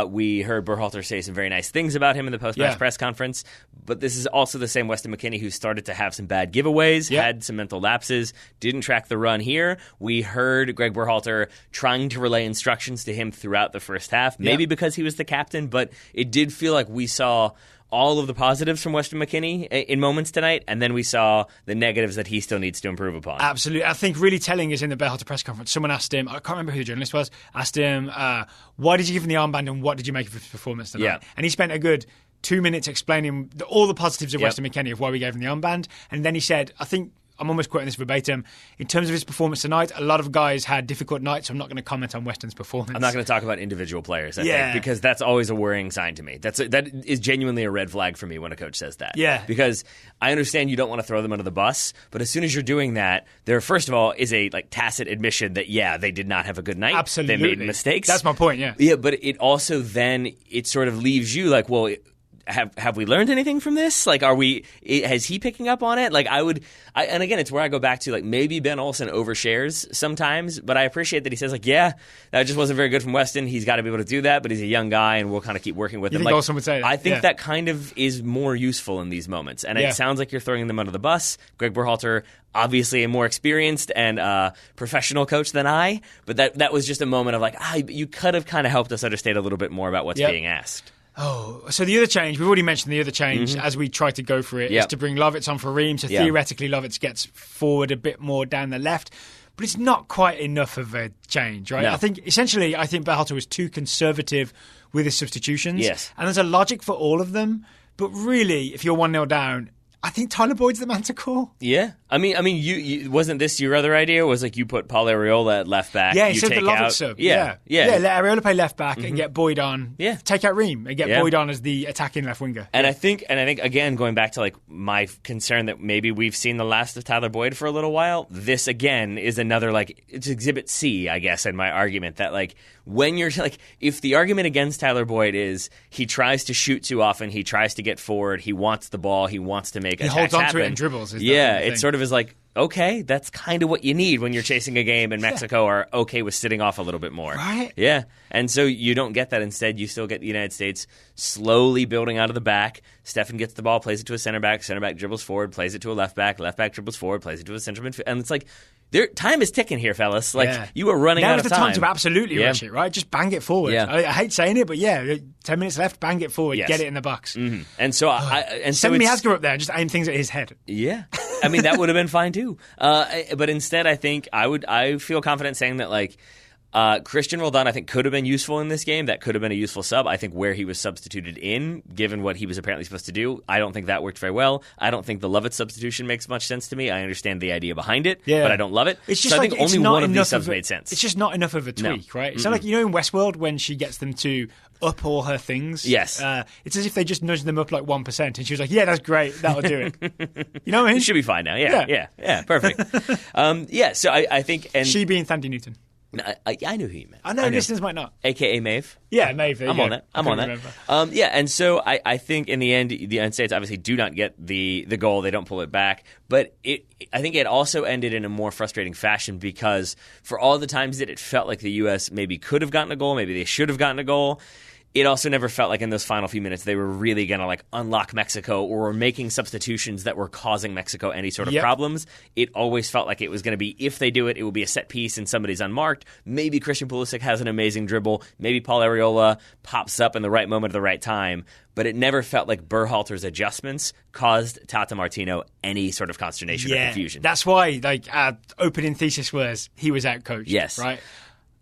We heard Berhalter say some very nice things about him in the post-match press conference, but this is also the same Weston McKennie who started to have some bad giveaways, had some mental lapses, didn't track the run here. We heard Gregg Berhalter trying to relay instructions to him throughout the first half, maybe because he was the captain, but it did feel like we saw all of the positives from Weston McKennie in moments tonight, and then we saw the negatives that he still needs to improve upon. Absolutely. I think really telling is in the Berhalter press conference. Someone asked him, I can't remember who the journalist was, asked him, why did you give him the armband and what did you make of his performance tonight? And he spent a good 2 minutes explaining all the positives of Weston McKennie, of why we gave him the armband, and then he said, I think I'm almost quoting this verbatim. In terms of his performance tonight, a lot of guys had difficult nights, so I'm not going to comment on Weston's performance. I'm not going to talk about individual players, I think, because that's always a worrying sign to me. That is genuinely a red flag for me when a coach says that. Yeah. Because I understand you don't want to throw them under the bus, but as soon as you're doing that, there, first of all, is a tacit admission that, they did not have a good night. Absolutely. They made mistakes. That's my point, yeah. Yeah, but it also then, it sort of leaves you like, well, have we learned anything from this? Like, has he picking up on it? Like, and again, it's where I go back to, like, maybe Ben Olsen overshares sometimes, but I appreciate that he says, like, that just wasn't very good from Weston. He's got to be able to do that, but he's a young guy, and we'll kind of keep working with him. You think Olsen would say that? I think that kind of is more useful in these moments, and it sounds like you're throwing them under the bus. Gregg Berhalter, obviously a more experienced and professional coach than I, but that was just a moment of, like, you could have kind of helped us understand a little bit more about what's being asked. Oh, so the other change, we've already mentioned the other change as we try to go for it, is to bring Lovitz on for Ream. So theoretically, Lovitz gets forward a bit more down the left. But it's not quite enough of a change, right? No. I think Berhalter was too conservative with his substitutions. Yes. And there's a logic for all of them. But really, if you're 1-0 down, I think Tyler Boyd's the man to call. Yeah. I mean, you wasn't this your other idea? Was like you put Paul Areola at left back. Yeah, you instead of the Lovitz sub. Yeah, let Areola play left back and get Boyd on. Yeah. Take out Ream and get Boyd on as the attacking left winger. And I think again, going back to like my concern that maybe we've seen the last of Tyler Boyd for a little while. This again is another it's Exhibit C, I guess, in my argument that like when you're like, if the argument against Tyler Boyd is he tries to shoot too often, he tries to get forward, he wants the ball, he wants to make attacks happen. He holds on to it and dribbles. It sort of is like, okay, that's kind of what you need when you're chasing a game and Mexico are okay with sitting off a little bit more. Right. Yeah. And so you don't get that. Instead, you still get the United States slowly building out of the back. Stefan gets the ball, plays it to a center back dribbles forward, plays it to a left back dribbles forward, plays it to a central midfield. And it's like, time is ticking here, fellas. Like, you are running out of time. Now is the time to absolutely rush it, right? Just bang it forward. Yeah. I hate saying it, but 10 minutes left, bang it forward, get it in the box. Mm-hmm. And so send Miazga up there and just aim things at his head. Yeah. I mean, that would have been fine too. But instead, I think I feel confident saying that, like, Christian Roldan, I think, could have been useful in this game. That could have been a useful sub. I think where he was substituted in, given what he was apparently supposed to do, I don't think that worked very well. I don't think the Lovitz substitution makes much sense to me. I understand the idea behind it, but I don't love it. It's just I think only one of these subs made sense. It's just not enough of a tweak, right? It's not like, in Westworld when she gets them to up all her things. Yes. It's as if they just nudged them up like 1%, and she was like, yeah, that's great, that'll do it. You know what I mean? It should be fine now. Yeah, perfect. So I think... And she being Thandie Newton. I knew who you meant. I know listeners might not. AKA Maeve. Yeah, Maeve. I'm on that. And so I think in the end, the United States obviously do not get the goal. They don't pull it back. But I think it also ended in a more frustrating fashion because for all the times that it felt like the U.S. maybe could have gotten a goal, maybe they should have gotten a goal, it also never felt like in those final few minutes they were really going to like unlock Mexico or were making substitutions that were causing Mexico any sort of problems. It always felt like it was going to be, if they do it, it will be a set piece and somebody's unmarked. Maybe Christian Pulisic has an amazing dribble. Maybe Paul Areola pops up in the right moment at the right time. But it never felt like Berhalter's adjustments caused Tata Martino any sort of consternation or confusion. That's why our opening thesis was he was outcoached. Yes. Right?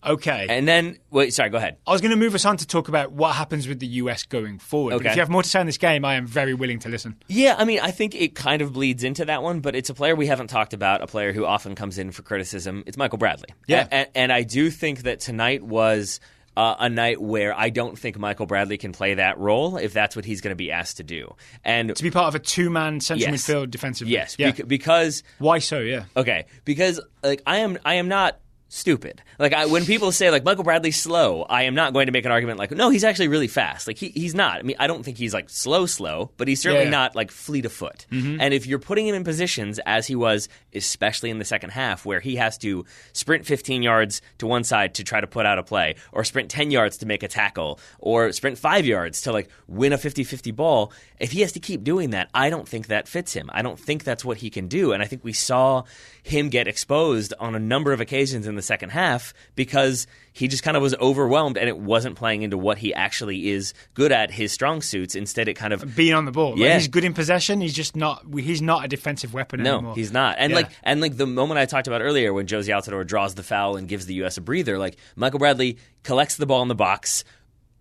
Okay. And then, go ahead. I was going to move us on to talk about what happens with the US going forward. Okay. But if you have more to say on this game, I am very willing to listen. Yeah, I mean, I think it kind of bleeds into that one, but it's a player we haven't talked about, a player who often comes in for criticism. It's Michael Bradley. Yeah. And I do think that tonight was a night where I don't think Michael Bradley can play that role if that's what he's going to be asked to do. And to be part of a two-man central midfield defensively. Yes, because... Why so, yeah. Okay, because I am not... stupid. Like when people say like Michael Bradley's slow, I am not going to make an argument like, no, he's actually really fast. Like he's not. I mean, I don't think he's like slow, but he's certainly not like fleet of foot. Mm-hmm. And if you're putting him in positions as he was, especially in the second half, where he has to sprint 15 yards to one side to try to put out a play, or sprint 10 yards to make a tackle, or sprint 5 yards to like win a 50-50 ball, if he has to keep doing that, I don't think that fits him. I don't think that's what he can do. And I think we saw him get exposed on a number of occasions in the second half because he just kind of was overwhelmed and it wasn't playing into what he actually is good at, his strong suits. Instead, it kind of... being on the ball. Like, he's good in possession. He's just not... he's not a defensive weapon anymore. No, he's not. And like the moment I talked about earlier when Josie Altidore draws the foul and gives the U.S. a breather, like Michael Bradley collects the ball in the box,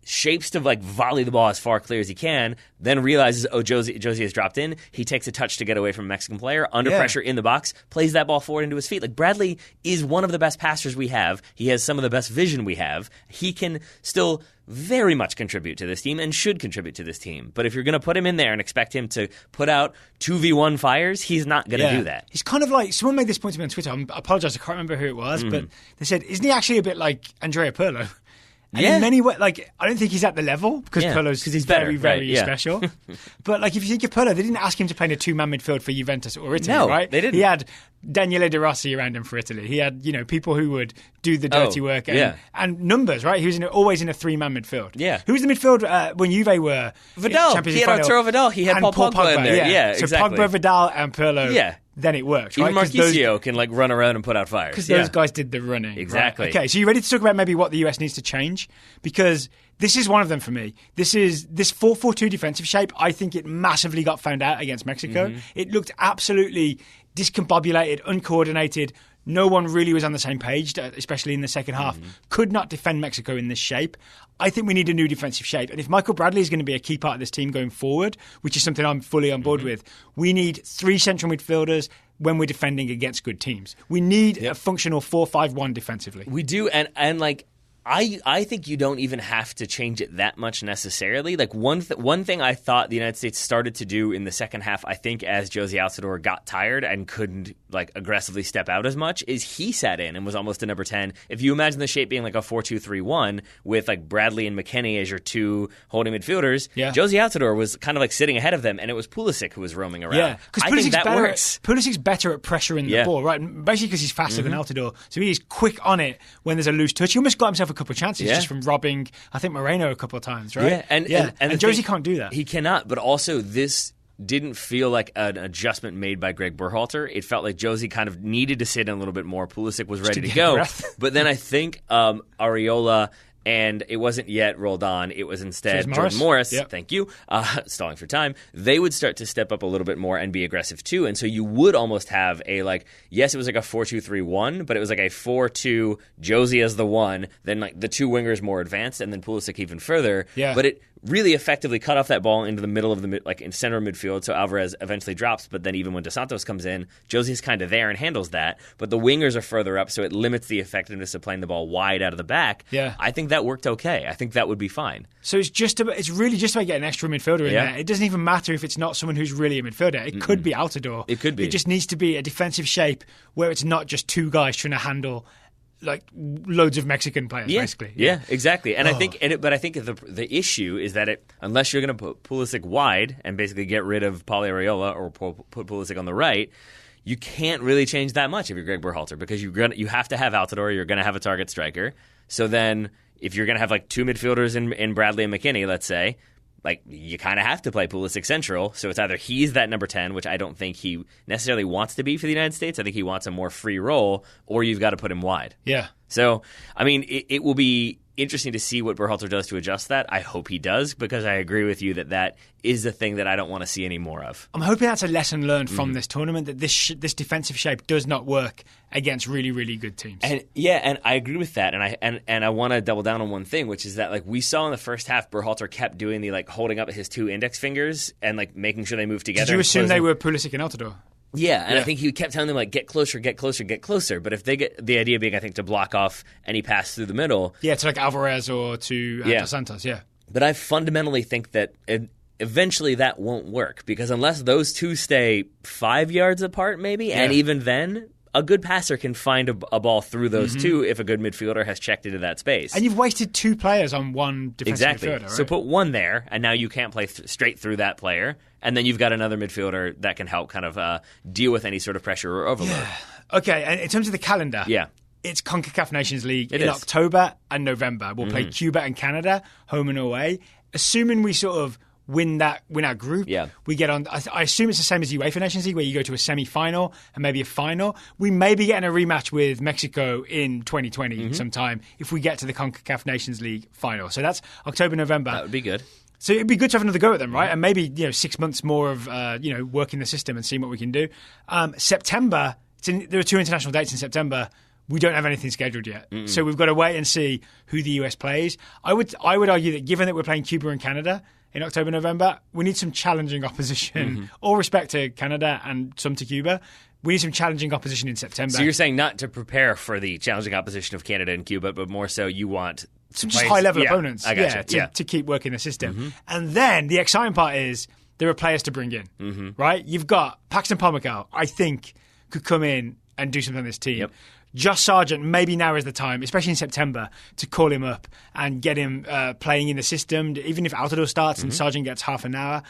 shapes to like volley the ball as far clear as he can, then realizes, Josie has dropped in. He takes a touch to get away from a Mexican player, under pressure in the box, plays that ball forward into his feet. Like, Bradley is one of the best passers we have. He has some of the best vision we have. He can still very much contribute to this team and should contribute to this team. But if you're going to put him in there and expect him to put out 2v1 fires, he's not going to do that. He's kind of like, someone made this point to me on Twitter. I apologize, I can't remember who it was, but they said, isn't he actually a bit like Andrea Pirlo? And in many ways, like, I don't think he's at the level because Pirlo's very, very special. But like, if you think of Pirlo, they didn't ask him to play in a two-man midfield for Juventus or Italy, right? They didn't. He had Daniele De Rossi around him for Italy. He had, people who would do the dirty work and numbers, right? He was always in a three-man midfield. Yeah. Who was the midfield when Juve were Vidal. He had Arturo Vidal. He had Paul Pogba in there. Yeah, so exactly. Pogba, Vidal, and Pirlo. Yeah. Then it works, right? Even Marquisio can like run around and put out fires. Because those guys did the running. Exactly. Right? Okay, so you ready to talk about maybe what the US needs to change? Because this is one of them for me. This 4-4-2 defensive shape, I think it massively got found out against Mexico. It looked absolutely discombobulated, uncoordinated. No one really was on the same page, especially in the second half. Could not defend Mexico in this shape. I think we need a new defensive shape. And if Michael Bradley is going to be a key part of this team going forward, which is something I'm fully on board with, we need 3 central midfielders when we're defending against good teams. We need a functional 4-5-1 defensively. We do, and like, I think you don't even have to change it that much necessarily. Like one thing I thought the United States started to do in the second half, I think as Josie Altidore got tired and couldn't like aggressively step out as much, is he sat in and was almost a number 10. If you imagine the shape being like a 4-2-3-1 with like Bradley and McKennie as your 2 holding midfielders, Josie Altidore was kind of like sitting ahead of them, and it was Pulisic who was roaming around. Yeah, because Pulisic's better at pressuring the Yeah. ball, right? Basically because he's faster than Altidore, so he's quick on it when there's a loose touch. He almost got himself a couple of chances just from robbing, I think, Moreno a couple of times, right? Yeah, and Josie can't do that. He cannot, but also this didn't feel like an adjustment made by Gregg Berhalter. It felt like Josie kind of needed to sit in a little bit more. Pulisic was ready to go. But then I think Areola, and it wasn't yet rolled on. It was instead Jordan Morris. Yep. Thank you. Stalling for time. They would start to step up a little bit more and be aggressive too. And so you would almost have a yes, it was like a 4-2-3-1, but it was like a 4-2, Josie as the 1, then like the 2 wingers more advanced, and then Pulisic even further. Yeah. But it really effectively cut off that ball into the middle of the in center of midfield, so Alvarez eventually drops. But then even when Dos Santos comes in, Josie's kind of there and handles that. But the wingers are further up, so it limits the effectiveness of playing the ball wide out of the back. Yeah. I think that worked okay. I think that would be fine. So it's really just about getting an extra midfielder in there. It doesn't even matter if it's not someone who's really a midfielder. It could be Altidore. It could be. It just needs to be a defensive shape where it's not just 2 guys trying to handle like loads of Mexican players, basically. Yeah, exactly. And I think the issue is that unless you're going to put Pulisic wide and basically get rid of Paulo Areola or put Pulisic on the right, you can't really change that much if you're Gregg Berhalter, because you have to have Altidore. You're going to have a target striker. So then if you're going to have like 2 midfielders in Bradley and McKennie, let's say, like, you kind of have to play Pulisic central. So it's either he's that number 10, which I don't think he necessarily wants to be for the United States. I think he wants a more free role, or you've got to put him wide. Yeah. So, I mean, it will be interesting to see what Berhalter does to adjust that. I hope he does, because I agree with you that is the thing that I don't want to see any more of. I'm hoping that's a lesson learned from this tournament, that this defensive shape does not work against really, really good teams. And I agree with that. And I want to double down on one thing, which is that like we saw in the first half, Berhalter kept doing the like holding up his 2 index fingers and like making sure they move together. Did you assume they were Pulisic and Altidore? Yeah, and I think he kept telling them, like, get closer, get closer, get closer. But if they get the idea being, I think, to block off any pass through the middle. Yeah, to like Alvarez or to Dos Santos, But I fundamentally think that eventually that won't work, because unless those 2 stay 5 yards apart, maybe, and even then, a good passer can find a ball through those 2 if a good midfielder has checked into that space. And you've wasted 2 players on one defensive midfielder, right? So put 1 there, and now you can't play straight through that player. And then you've got another midfielder that can help kind of deal with any sort of pressure or overload. Yeah. Okay, and in terms of the calendar, it's CONCACAF Nations League in October and November. We'll play Cuba and Canada, home and away. Assuming we sort of win our group, we get on. I assume it's the same as UEFA Nations League, where you go to a semi-final and maybe a final. We may be getting a rematch with Mexico in 2020 sometime if we get to the CONCACAF Nations League final. So that's October, November. That would be good. So it'd be good to have another go at them, right? And maybe 6 months more of working the system and seeing what we can do. September, there are 2 international dates in September. we don't have anything scheduled yet. So we've got to wait and see who the US plays. I would argue that given that we're playing Cuba and Canada in October, November, we need some challenging opposition. All respect to Canada and some to Cuba. We need some challenging opposition in September. So you're saying not to prepare for the challenging opposition of Canada and Cuba, but more so you want some just high-level opponents. I gotcha. To keep working the system. And then the exciting part is there are players to bring in, right? You've got Paxton Pomykal, I think, could come in and do something on this team. Josh Sargent, maybe now is the time, especially in September, to call him up and get him playing in the system, even if Altidore starts and Sargent gets half an hour.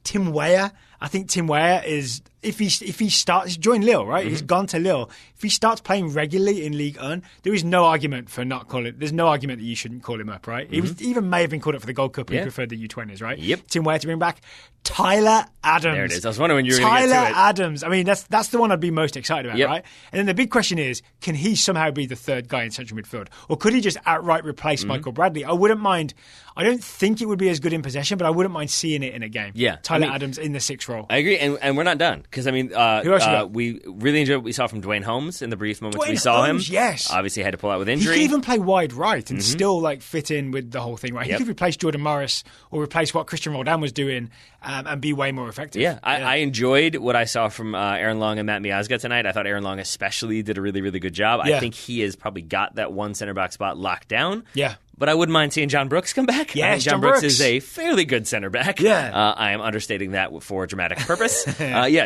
Tim Weah, I think Tim Weah is, if he starts, he's joined Lille, right? He's gone to Lille. If he starts playing regularly in Ligue 1, there is no argument for not calling, there's no argument that you shouldn't call him up, right? He even may have been called up for the Gold Cup and he preferred the U20s, right? Tim Weah to bring back. Tyler Adams. There it is. I was wondering when you were going to get to it. Tyler Adams. I mean, that's the one I'd be most excited about, right? And then the big question is, can he somehow be the third guy in central midfield? Or could he just outright replace Michael Bradley? I wouldn't mind. I don't think it would be as good in possession, but I wouldn't mind seeing it in a game. Tyler Adams in the 6th role. I agree, and we're not done. Because, I mean, who else you got? We really enjoyed what we saw from Dwayne Holmes in the brief moments we saw him. Yes. Obviously had to pull out with injury. He could even play wide right and still fit in with the whole thing, right? He could replace Jordan Morris or replace what Christian Roldan was doing and be way more effective. I enjoyed what I saw from Aaron Long and Matt Miazga tonight. I thought Aaron Long especially did a really, really good job. I think he has probably got that one center back spot locked down. But I wouldn't mind seeing John Brooks come back. Yes, John Brooks is a fairly good center back. I am understating that for dramatic purpose.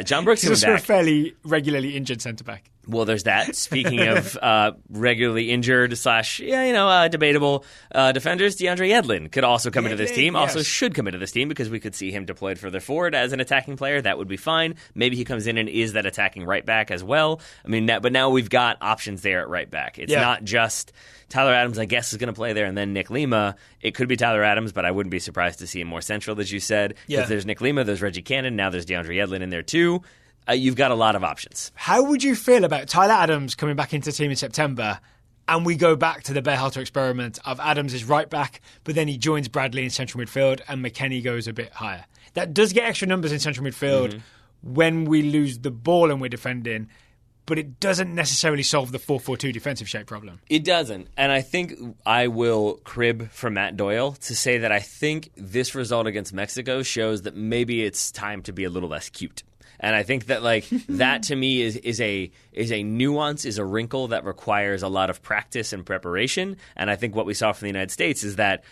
John Brooks is back. He's a fairly regularly injured center back. Well, there's that. Speaking of regularly injured / debatable defenders, DeAndre Yedlin could also come into this team. Also should come into this team because we could see him deployed further forward as an attacking player. That would be fine. Maybe he comes in and is that attacking right back as well. I mean, but now we've got options there at right back. It's not just Tyler Adams, I guess, is going to play there, and then Nick Lima. It could be Tyler Adams, but I wouldn't be surprised to see him more central, as you said. Because there's Nick Lima, there's Reggie Cannon, now there's DeAndre Yedlin in there too. You've got a lot of options. How would you feel about Tyler Adams coming back into the team in September and we go back to the Berhalter experiment of Adams is right back, but then he joins Bradley in central midfield and McKennie goes a bit higher? That does get extra numbers in central midfield when we lose the ball and we're defending, but it doesn't necessarily solve the 4-4-2 defensive shape problem. It doesn't. And I think I will crib from Matt Doyle to say that I think this result against Mexico shows that maybe it's time to be a little less cute. And I think that that to me is a nuance, is a wrinkle that requires a lot of practice and preparation. And I think what we saw from the United States is that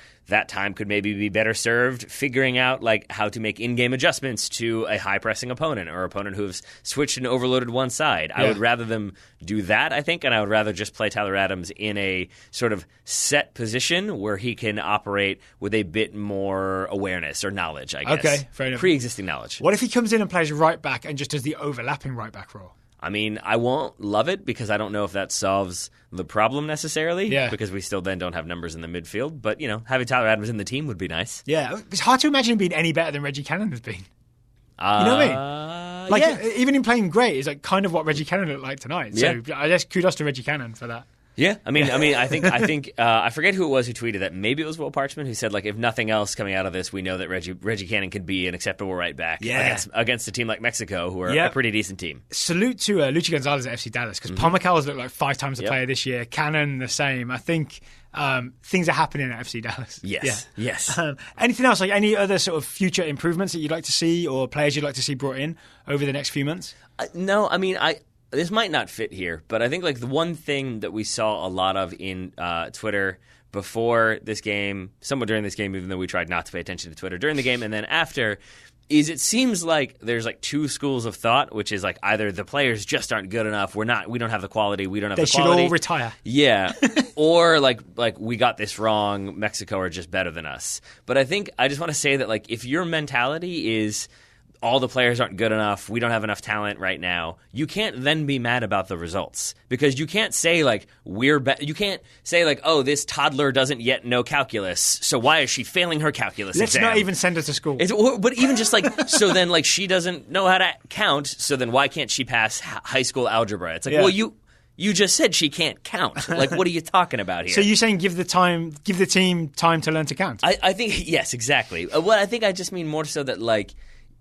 time could maybe be better served figuring out how to make in-game adjustments to a high-pressing opponent or opponent who has switched and overloaded one side. I would rather them do that, I think, and I would rather just play Tyler Adams in a sort of set position where he can operate with a bit more awareness or knowledge, I guess. Okay, fair enough. Pre-existing knowledge. What if he comes in and plays right back and just does the overlapping right back role? I mean, I won't love it because I don't know if that solves the problem necessarily. Because we still then don't have numbers in the midfield. But, having Tyler Adams in the team would be nice. Yeah, it's hard to imagine him being any better than Reggie Cannon has been. You know what I mean? Even in playing great, is kind of what Reggie Cannon looked like tonight. So I guess kudos to Reggie Cannon for that. Yeah, I mean, I think I forget who it was who tweeted that. Maybe it was Will Parchman who said if nothing else coming out of this, we know that Reggie Cannon could be an acceptable right back against a team like Mexico, who are a pretty decent team. Salute to Luchi Gonzalez at FC Dallas because Pomykal has looked like 5 times the player this year. Cannon the same. I think things are happening at FC Dallas. Yes. Anything else? Any other sort of future improvements that you'd like to see or players you'd like to see brought in over the next few months? No, I mean this might not fit here, but I think the one thing that we saw a lot of in Twitter before this game, somewhat during this game, even though we tried not to pay attention to Twitter during the game, and then after, is it seems like there's 2 schools of thought, which is either the players just aren't good enough, we don't have the quality, we don't have the quality. They should all retire. Yeah. Or we got this wrong, Mexico are just better than us. But I think I just want to say that if your mentality is all the players aren't good enough, we don't have enough talent right now, you can't then be mad about the results. Because you can't say, you can't say, oh, this toddler doesn't yet know calculus, so why is she failing her calculus exam? Let's not even send her to school. But even just, so then, she doesn't know how to count, so then why can't she pass high school algebra? It's well, you just said she can't count. What are you talking about here? So you're saying give the team time to learn to count? I think, yes, exactly. Well, I think I just mean more so that,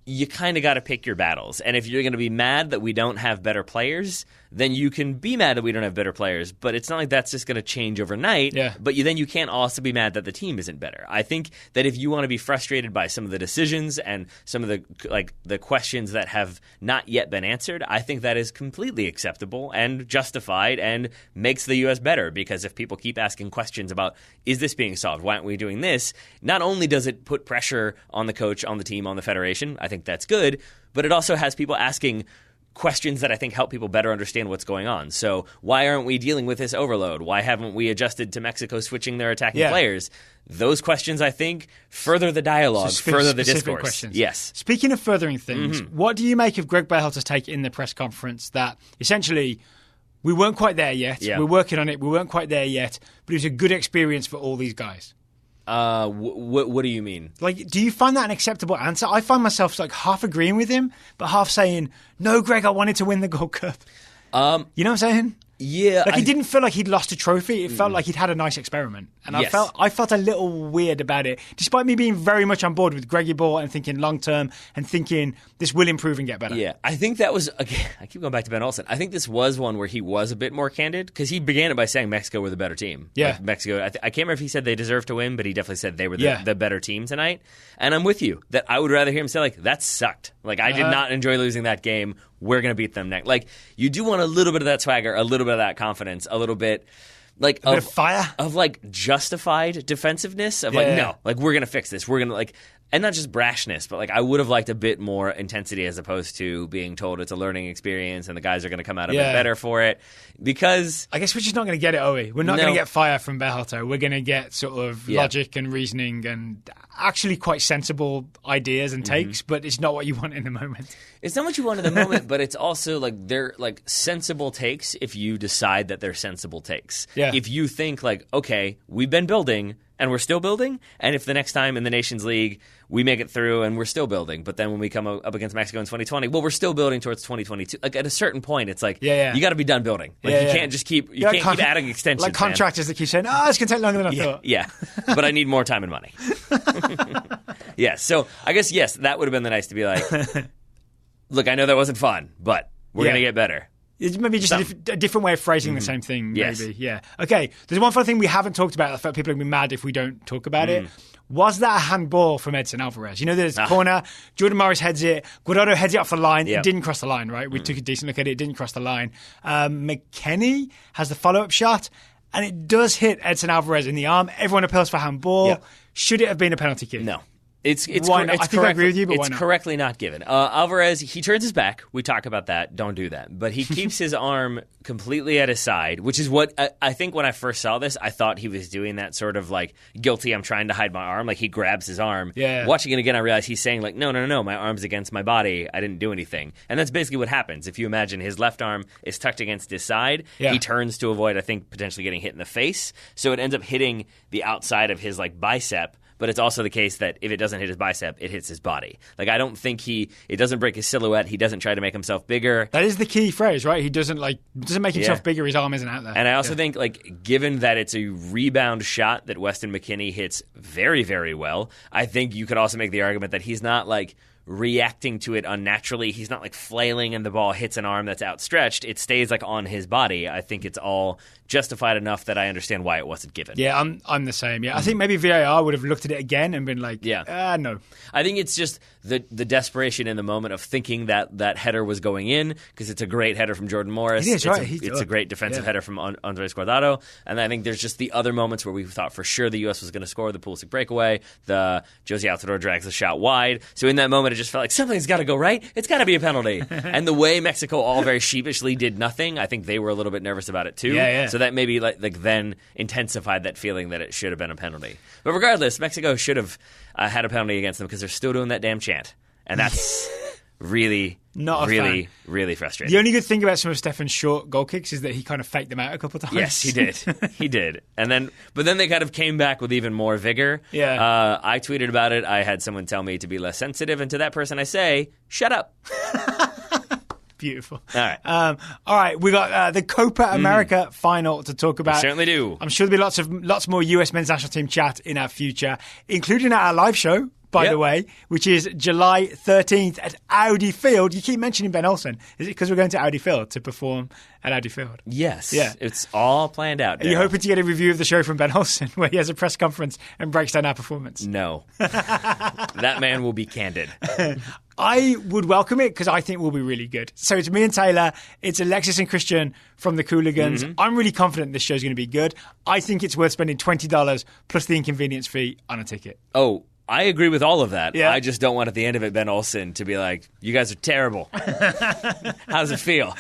you kind of got to pick your battles. And if you're going to be mad that we don't have better players, then you can be mad that we don't have better players. But it's not like that's just going to change overnight. Yeah. But then you can't also be mad that the team isn't better. I think that if you want to be frustrated by some of the decisions and some of the questions that have not yet been answered, I think that is completely acceptable and justified and makes the U.S. better. Because if people keep asking questions about, is this being solved? Why aren't we doing this? Not only does it put pressure on the coach, on the team, on the federation, I think that's good, but it also has people asking questions that I think help people better understand what's going on. So why aren't we dealing with this overload? Why haven't we adjusted to Mexico switching their attacking players? Those questions, I think, further the dialogue, further the discourse. Questions. Yes. Speaking of furthering things, what do you make of Gregg Berhalter's take in the press conference that essentially we weren't quite there yet, we're working on it, we weren't quite there yet, but it was a good experience for all these guys? What do you mean? Like, do you find that an acceptable answer? I find myself like half agreeing with him, but half saying, "No, Greg, I wanted to win the Gold Cup." You know what I'm saying? Yeah, like it didn't feel like he'd lost a trophy. It felt like he'd had a nice experiment, and I felt a little weird about it, despite me being very much on board with Greggy Ball and thinking long term and thinking this will improve and get better. Yeah, I think that was again. I keep going back to Ben Olsen. I think this was one where he was a bit more candid because he began it by saying Mexico were the better team. Yeah, like Mexico. I can't remember if he said they deserved to win, but he definitely said they were the better team tonight. And I'm with you that I would rather hear him say like that sucked. Like I did not enjoy losing that game. We're going to beat them next. Like, you do want a little bit of that swagger, a little bit of that confidence, a little bit like bit of fire, of like justified defensiveness of no, like we're going to fix this. We're going to like, and not just brashness, but like I would have liked a bit more intensity as opposed to being told it's a learning experience and the guys are going to come out a bit better for it. Because I guess we're just not going to get it, are we? We're not going to get fire from Berhalter. We're going to get sort of logic and reasoning and actually quite sensible ideas and takes, but it's not what you want in the moment. It's not what you want in the moment, but it's also like they're like sensible takes if you decide that they're sensible takes. Yeah. If you think like, okay, we've been building and we're still building, and if the next time in the Nations League we make it through and we're still building, but then when we come up against Mexico in 2020, well, we're still building towards 2022. Like at a certain point, it's like you got to be done building. Like you can't just keep keep adding extensions. Like contractors that keep saying, "Oh, it's going to take longer than I thought." Yeah, but I need more time and money. So I guess that would have been the nice to be like, look, I know that wasn't fun, but we're going to get better. It's maybe just a different way of phrasing the same thing, maybe. Yeah. Okay, there's one fun thing we haven't talked about. I thought people would be mad if we don't talk about it. Was that a handball from Edson Alvarez? You know, there's a corner, Jordan Morris heads it, Guardado heads it off the line. It didn't cross the line, right? We took a decent look at it. It didn't cross the line. McKennie has the follow-up shot, and it does hit Edson Alvarez in the arm. Everyone appeals for handball. Yeah. Should it have been a penalty kick? No. It's why not? I think I agree with you, but why it's not? Correctly not given. Alvarez, he turns his back. We talk about that. Don't do that. But he keeps his arm completely at his side, which is what I think when I first saw this, I thought he was doing that sort of like guilty, I'm trying to hide my arm. Like he grabs his arm. Yeah. Watching it again, I realized he's saying like, no, my arm's against my body. I didn't do anything. And that's basically what happens. If you imagine his left arm is tucked against his side, he turns to avoid, I think, potentially getting hit in the face. So it ends up hitting the outside of his like bicep. But it's also the case that if it doesn't hit his bicep, it hits his body. Like, I don't think it doesn't break his silhouette. He doesn't try to make himself bigger. That is the key phrase, right? He doesn't make himself bigger. His arm isn't out there. And I also think, like, given that it's a rebound shot that Weston McKennie hits very, very well, I think you could also make the argument that he's not, like, reacting to it unnaturally. He's not like flailing and the ball hits an arm that's outstretched. It stays like on his body. I think it's all justified enough that I understand why it wasn't given. Yeah, I'm the same. Yeah, I think maybe VAR would have looked at it again and been like, no. I think it's just the desperation in the moment of thinking that header was going in because it's a great header from Jordan Morris. It is, right? It's a great defensive header from Andres Guardado. And I think there's just the other moments where we thought for sure the U.S. was going to score the Pulisic breakaway. The Josie Altidore drags the shot wide. So in that moment, it just felt like something's got to go right. It's got to be a penalty. And the way Mexico all very sheepishly did nothing, I think they were a little bit nervous about it too. Yeah. So that maybe like then intensified that feeling that it should have been a penalty. But regardless, Mexico should have had a penalty against them because they're still doing that damn chant. And that's really frustrating. The only good thing about some of Stefan's short goal kicks is that he kind of faked them out a couple of times. Yes, he did. He did. But then they kind of came back with even more vigor. Yeah. I tweeted about it. I had someone tell me to be less sensitive. And to that person I say, shut up. Beautiful. All right. All right. We got the Copa America final to talk about. We certainly do. I'm sure there'll be lots more US men's national team chat in our future, including at our live show. by the way, which is July 13th at Audi Field. You keep mentioning Ben Olsen. Is it because we're going to Audi Field to perform at Audi Field? Yes. Yeah. It's all planned out. Are you hoping to get a review of the show from Ben Olsen where he has a press conference and breaks down our performance? No. That man will be candid. I would welcome it because I think we'll be really good. So it's me and Taylor. It's Alexis and Christian from the Cooligans. I'm really confident this show's going to be good. I think it's worth spending $20 plus the inconvenience fee on a ticket. Oh, I agree with all of that. Yeah. I just don't want at the end of it Ben Olsen to be like, you guys are terrible. How does it feel?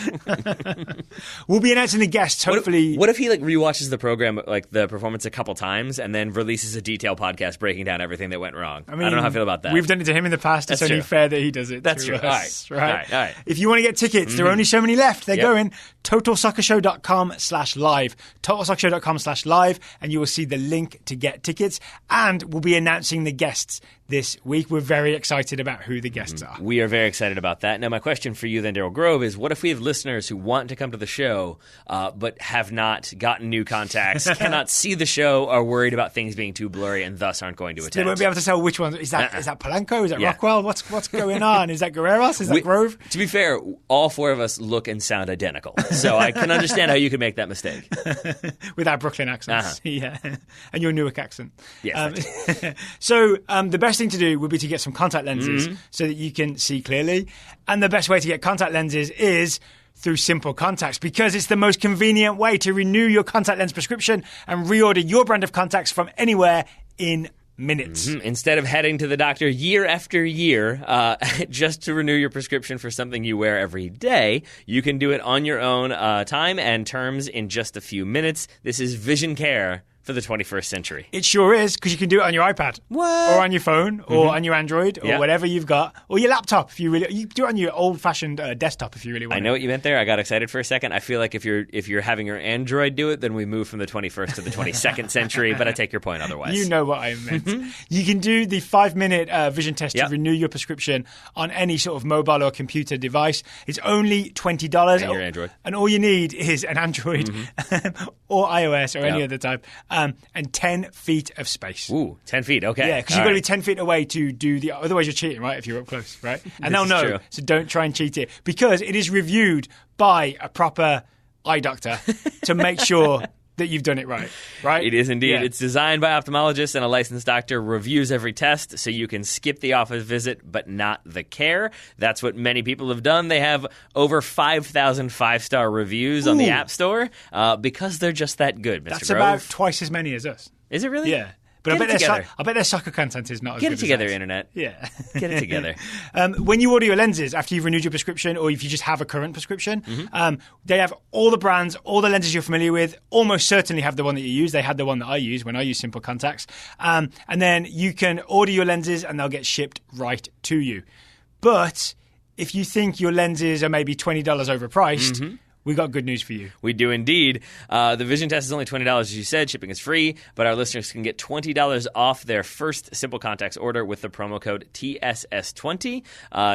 We'll be announcing the guests, hopefully. What if he rewatches the program, the performance a couple times, and then releases a detailed podcast breaking down everything that went wrong? I don't know how I feel about that. We've done it to him in the past. It's only fair that he does it. That's true. Us, all right. If you want to get tickets, there are only so many left. They're going totalsoccershow.com/live. Totalsoccershow.com/live, and you will see the link to get tickets. And we'll be announcing the guests this week. We're very excited about who the guests are. We are very excited about that. Now, my question for you then, Daryl Grove, is what if we have listeners who want to come to the show but have not gotten new contacts, cannot see the show, are worried about things being too blurry and thus aren't going to attend? They won't be able to tell which one. Is that Polanco? Is that Rockwell? What's going on? Is that Guerreros? Is that Grove? To be fair, all four of us look and sound identical. So I can understand how you could make that mistake. With our Brooklyn accents. Yeah. And your Newark accent. Yes. So the best thing to do would be to get some contact lenses so that you can see clearly. And the best way to get contact lenses is through Simple Contacts, because it's the most convenient way to renew your contact lens prescription and reorder your brand of contacts from anywhere in minutes. Instead of heading to the doctor year after year just to renew your prescription for something you wear every day, you can do it on your own time and terms in just a few minutes. This is Vision Care for the 21st century. It sure is, because you can do it on your iPad. What? Or on your phone, or on your Android, or whatever you've got, or your laptop. If you do it on your old-fashioned desktop if you really want. I know what you meant there. I got excited for a second. I feel like if you're having your Android do it, then we move from the 21st to the 22nd century, but I take your point otherwise. You know what I meant. You can do the 5-minute vision test to renew your prescription on any sort of mobile or computer device. It's only $20. And your Android. And all you need is an Android or iOS or any other type. And 10 feet of space. Ooh, 10 feet, okay. Yeah, because you've got to be 10 feet away to do the... Otherwise, you're cheating, right, if you're up close, right? And they'll know, true. So don't try and cheat it. Because it is reviewed by a proper eye doctor to make sure that you've done it right? It is indeed. Yeah. It's designed by ophthalmologists, and a licensed doctor reviews every test, so you can skip the office visit but not the care. That's what many people have done. They have over 5,000 5-star reviews on the App Store because they're just that good, Mr. That's Grove. about twice as many as us. Is it really? Yeah. But I bet their soccer content is not as good as Get it together, ours. Internet. Yeah. Get it together. When you order your lenses, after you've renewed your prescription, or if you just have a current prescription, they have all the brands, all the lenses you're familiar with, almost certainly have the one that you use. They had the one that I use when I use Simple Contacts. And then you can order your lenses and they'll get shipped right to you. But if you think your lenses are maybe $20 overpriced, we got good news for you. We do indeed. The vision test is only $20, as you said. Shipping is free, but our listeners can get $20 off their first Simple Contacts order with the promo code TSS20.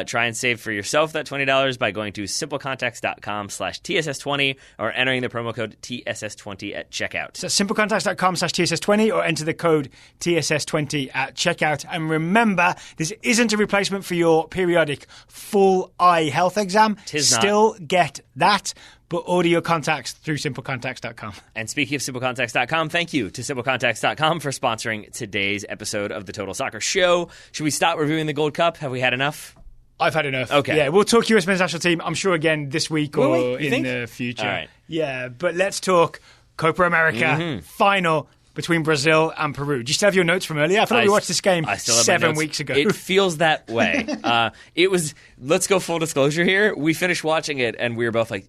Try and save for yourself that $20 by going to simplecontacts.com/TSS20 or entering the promo code TSS20 at checkout. So simplecontacts.com/TSS20 or enter the code TSS20 at checkout. And remember, this isn't a replacement for your periodic full eye health exam. Still get that. But order your contacts through simplecontacts.com. And speaking of simplecontacts.com, thank you to simplecontacts.com for sponsoring today's episode of the Total Soccer Show. Should we stop reviewing the Gold Cup? Have we had enough? I've had enough. Okay. Yeah, we'll talk US men's national team, I'm sure, again this week or in the future. All right. Yeah, but let's talk Copa America final between Brazil and Peru. Do you still have your notes from earlier? I feel like we watched this game 7 weeks ago. It feels that way. Let's go full disclosure here. We finished watching it and we were both like,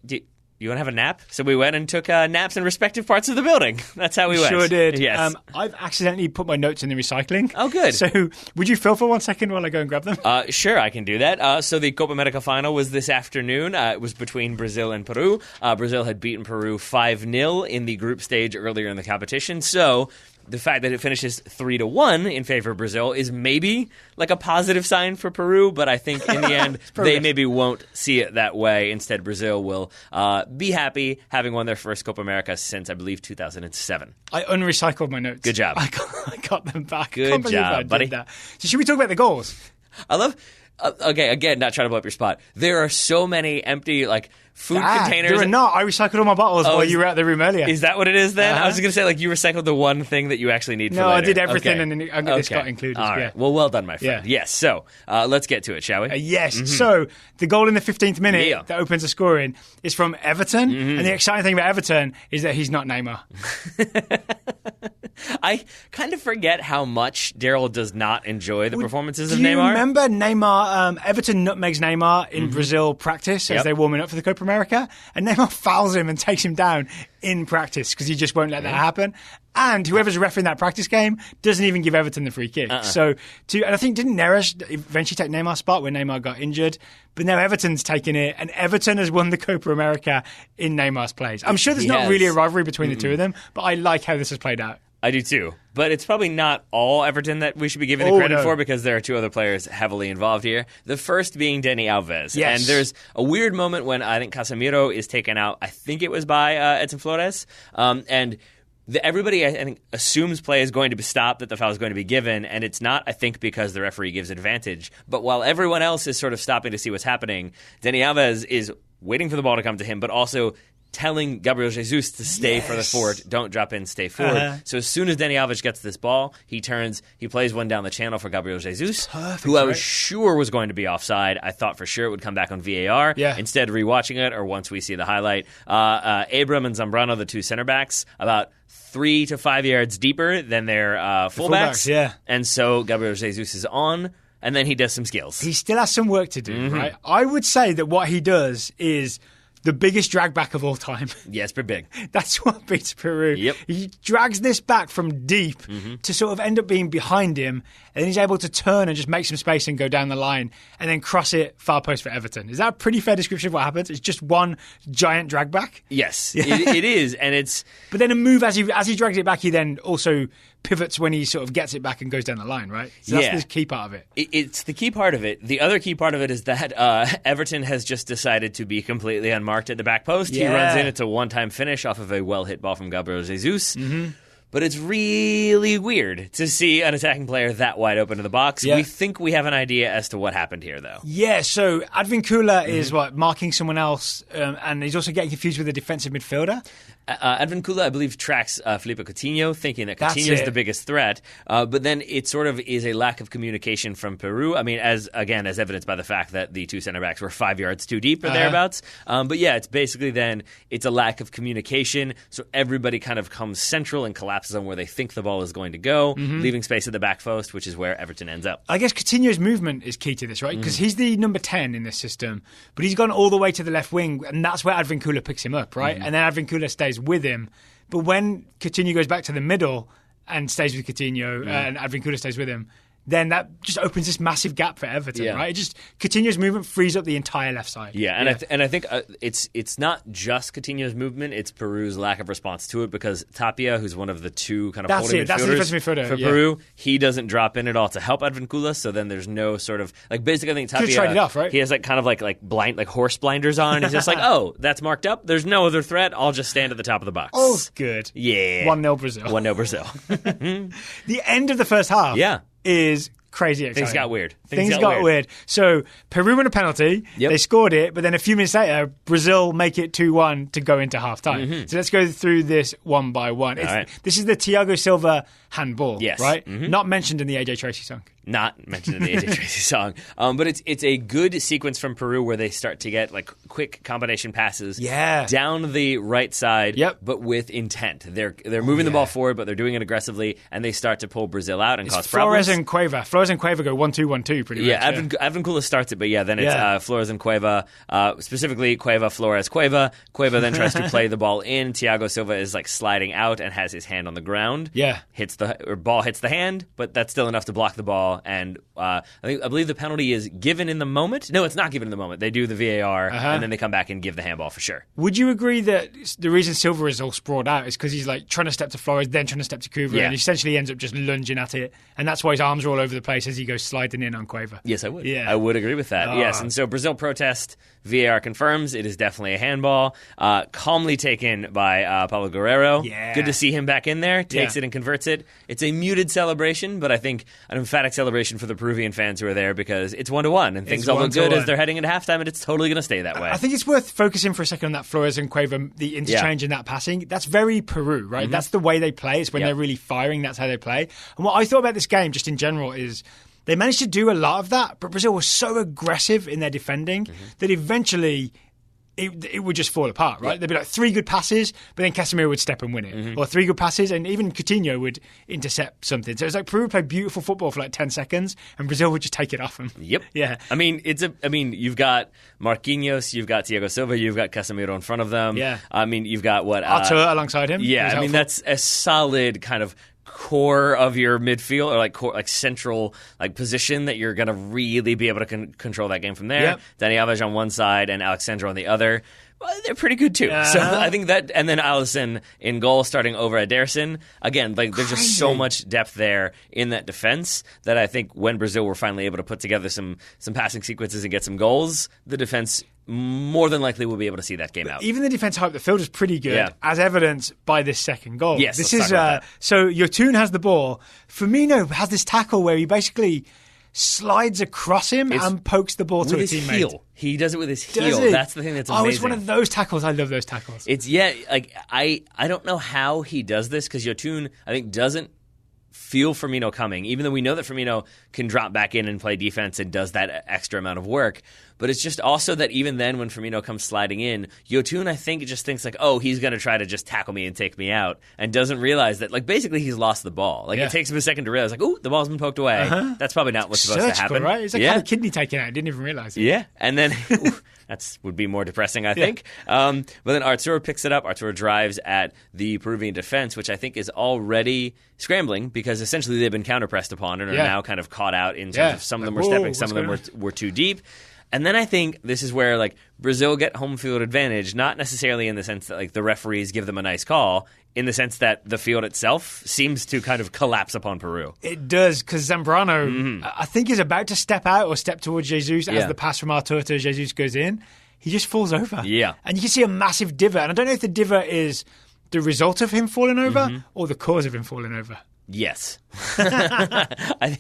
you want to have a nap? So we went and took naps in respective parts of the building. That's how we went. Sure did. Yes. I've accidentally put my notes in the recycling. Oh, good. So would you fill for 1 second while I go and grab them? Sure, I can do that. So the Copa America final was this afternoon. It was between Brazil and Peru. Brazil had beaten Peru 5-0 in the group stage earlier in the competition. So the fact that it finishes 3-1 in favor of Brazil is maybe like a positive sign for Peru, but I think in the end they maybe won't see it that way. Instead, Brazil will be happy having won their first Copa America since, I believe, 2007. I unrecycled my notes. Good job. I got them back. Good job, buddy. That. So should we talk about the goals? I love... okay, again, not trying to blow up your spot. There are so many empty, like, food containers. There are not. I recycled all my bottles while you were at the room earlier. Is that what it is then? I was going to say, like, you recycled the one thing that you actually need for later. No, I did everything, and then this got included. All right. Yeah. Well, well done, my friend. Yeah. Yes, so let's get to it, shall we? Yes. So the goal in the 15th minute that opens the scoring is from Everton, and the exciting thing about Everton is that he's not Neymar. I kind of forget how much Daryl does not enjoy the performances of Neymar. Do you remember Neymar? Everton nutmegs Neymar in Brazil practice as they're warming up for the Copa America, and Neymar fouls him and takes him down in practice because he just won't let that happen. And whoever's refereeing that practice game doesn't even give Everton the free kick. And I think, didn't Neres eventually take Neymar's spot when Neymar got injured? But now Everton's taken it, and Everton has won the Copa America in Neymar's place. I'm sure there's not really a rivalry between the two of them, but I like how this has played out. I do too. But it's probably not all Everton that we should be giving the credit for, because there are two other players heavily involved here. The first being Dani Alves. Yes. And there's a weird moment when I think Casemiro is taken out. I think it was by Edson Flores. Everybody, I think, assumes play is going to be stopped, that the foul is going to be given, and it's not, I think, because the referee gives advantage. But while everyone else is sort of stopping to see what's happening, Dani Alves is waiting for the ball to come to him, but also telling Gabriel Jesus to stay further forward, don't drop in, stay forward. So as soon as Dani Alves gets this ball, he turns, he plays one down the channel for Gabriel Jesus, who I was sure was going to be offside. I thought for sure it would come back on VAR. Instead, rewatching it, or once we see the highlight, Abram and Zambrano, the two center backs, about 3 to 5 yards deeper than their fullbacks. And so Gabriel Jesus is on, and then he does some skills. He still has some work to do, right? I would say that what he does is the biggest drag back of all time. Yeah, it's pretty big. That's what beats Peru. Yep. He drags this back from deep to sort of end up being behind him, and then he's able to turn and just make some space and go down the line and then cross it far post for Everton. Is that a pretty fair description of what happens? It's just one giant drag back? Yes, it is, and it's... But then a move, as he drags it back, he then also pivots when he sort of gets it back and goes down the line, right? So that's the key part of it. It's the key part of it. The other key part of it is that Everton has just decided to be completely unmarked at the back post. He runs in. It's a one-time finish off of a well-hit ball from Gabriel Jesus. But it's really weird to see an attacking player that wide open in the box. We think we have an idea as to what happened here, though. Yeah, so Advincula is marking someone else, and he's also getting confused with a defensive midfielder. Advincula, I believe, tracks Felipe Coutinho, thinking that Coutinho is the biggest threat. But then it sort of is a lack of communication from Peru. I mean, as evidenced by the fact that the two center backs were 5 yards too deep or thereabouts. But yeah, it's basically then it's a lack of communication. So everybody kind of comes central and collapses on where they think the ball is going to go, leaving space at the back post, which is where Everton ends up. I guess Coutinho's movement is key to this, right? Because he's the number 10 in this system, but he's gone all the way to the left wing, and that's where Advincula picks him up, right? And then Advincula stays with him. But when Coutinho goes back to the middle and stays with Coutinho, and Advincula stays with him, then that just opens this massive gap for Everton, right? It just Coutinho's movement frees up the entire left side. I think it's not just Coutinho's movement; it's Peru's lack of response to it, because Tapia, who's one of the two kind of holding midfielders for Peru, he doesn't drop in at all to help Advincula. So then there's no sort of basically I think Tapia tried it off, right? He has kind of blind horse blinders on. And he's just oh, that's marked up. There's no other threat. I'll just stand at the top of the box. Oh, good. Yeah, 1-0 Brazil. 1-0 Brazil. The end of the first half. Is crazy exciting. Things got weird. Things got weird. So Peru won a penalty. They scored it, but then a few minutes later, Brazil make it 2-1 to go into half-time. So let's go through this one by one. This is the Thiago Silva handball, right? Not mentioned in the AJ Tracy song. Not mentioned in the AJ Tracy song. But it's a good sequence from Peru where they start to get quick combination passes down the right side, but with intent. They're moving the ball forward, but they're doing it aggressively, and they start to pull Brazil out and cause problems. Flores Flores and Cueva go 1-2, 1-2 pretty much. Advíncula starts it, but then it's Flores and Cueva, specifically Cueva, Flores, Cueva. Cueva then tries to play the ball in. Thiago Silva is like sliding out and has his hand on the ground. Yeah. Ball hits the hand, but that's still enough to block the ball. And I believe the penalty is given in the moment. No, it's not given in the moment. They do the VAR, and then they come back and give the handball for sure. Would you agree that the reason Silva is all sprawled out is because he's like trying to step to Flores, then trying to step to Cueva, and he essentially ends up just lunging at it, and that's why his arms are all over the place as he goes sliding in on Cueva? Yes, I would. Yeah. I would agree with that. Yes, and so Brazil protest, VAR confirms it is definitely a handball. Calmly taken by Paulo Guerrero. Yeah. Good to see him back in there. Takes it and converts it. It's a muted celebration, but I think an emphatic celebration for the Peruvian fans who are there because it's 1-1 and things all look good as they're heading into halftime, and it's totally going to stay that way. I think it's worth focusing for a second on that Flores and Cueva, the interchange and that passing. That's very Peru, right? That's the way they play. It's when they're really firing, that's how they play. And what I thought about this game, just in general, is they managed to do a lot of that, but Brazil was so aggressive in their defending that eventually it would just fall apart, right? There'd be like 3 good passes, but then Casemiro would step and win it. Or 3 good passes, and even Coutinho would intercept something. So it's like Peru would play beautiful football for like 10 seconds, and Brazil would just take it off them. Yep. Yeah. I mean, you've got Marquinhos, you've got Thiago Silva, you've got Casemiro in front of them. Yeah. I mean, you've got Arthur alongside him. Yeah, I mean, that's a solid kind of core of your midfield, or like central like position that you're going to really be able to control that game from there. Yep. Dani Alves on one side and Alexandro on the other. Well, they're pretty good too. So I think that, and then Alisson in goal starting over Ederson. Again, like there's just so much depth there in that defense that I think when Brazil were finally able to put together some passing sequences and get some goals, the defense more than likely will be able to see that game out. Even the defense hype, the field is pretty good, as evidenced by this second goal. Yes, this is so Yotun has the ball. Firmino has this tackle where he basically slides across him and pokes the ball to a teammate. Heel. He does it with his heel. That's the thing that's amazing. Oh, it's one of those tackles. I love those tackles. It's I don't know how he does this because Yotun, I think, doesn't feel Firmino coming, even though we know that Firmino can drop back in and play defense and does that extra amount of work. But it's just also that even then when Firmino comes sliding in, Yotun, I think, just thinks like, oh, he's going to try to just tackle me and take me out, and doesn't realize that, like, basically he's lost the ball. Like, it takes him a second to realize, like, oh, the ball's been poked away. That's probably not what's supposed to happen. Right? It's like had a kidney taken out. I didn't even realize it. Yeah. And then that would be more depressing, I think. But then Arturo picks it up. Arturo drives at the Peruvian defense, which I think is already scrambling because essentially they've been counter-pressed upon and are now kind of caught out in terms of some of them were stepping, some of them were too deep. And then I think this is where like Brazil get home field advantage, not necessarily in the sense that like the referees give them a nice call, in the sense that the field itself seems to kind of collapse upon Peru. It does, because Zambrano, I think, is about to step out or step towards Jesus as the pass from Arturo to Jesus goes in. He just falls over. Yeah. And you can see a massive divot. And I don't know if the divot is the result of him falling over or the cause of him falling over. Yes. I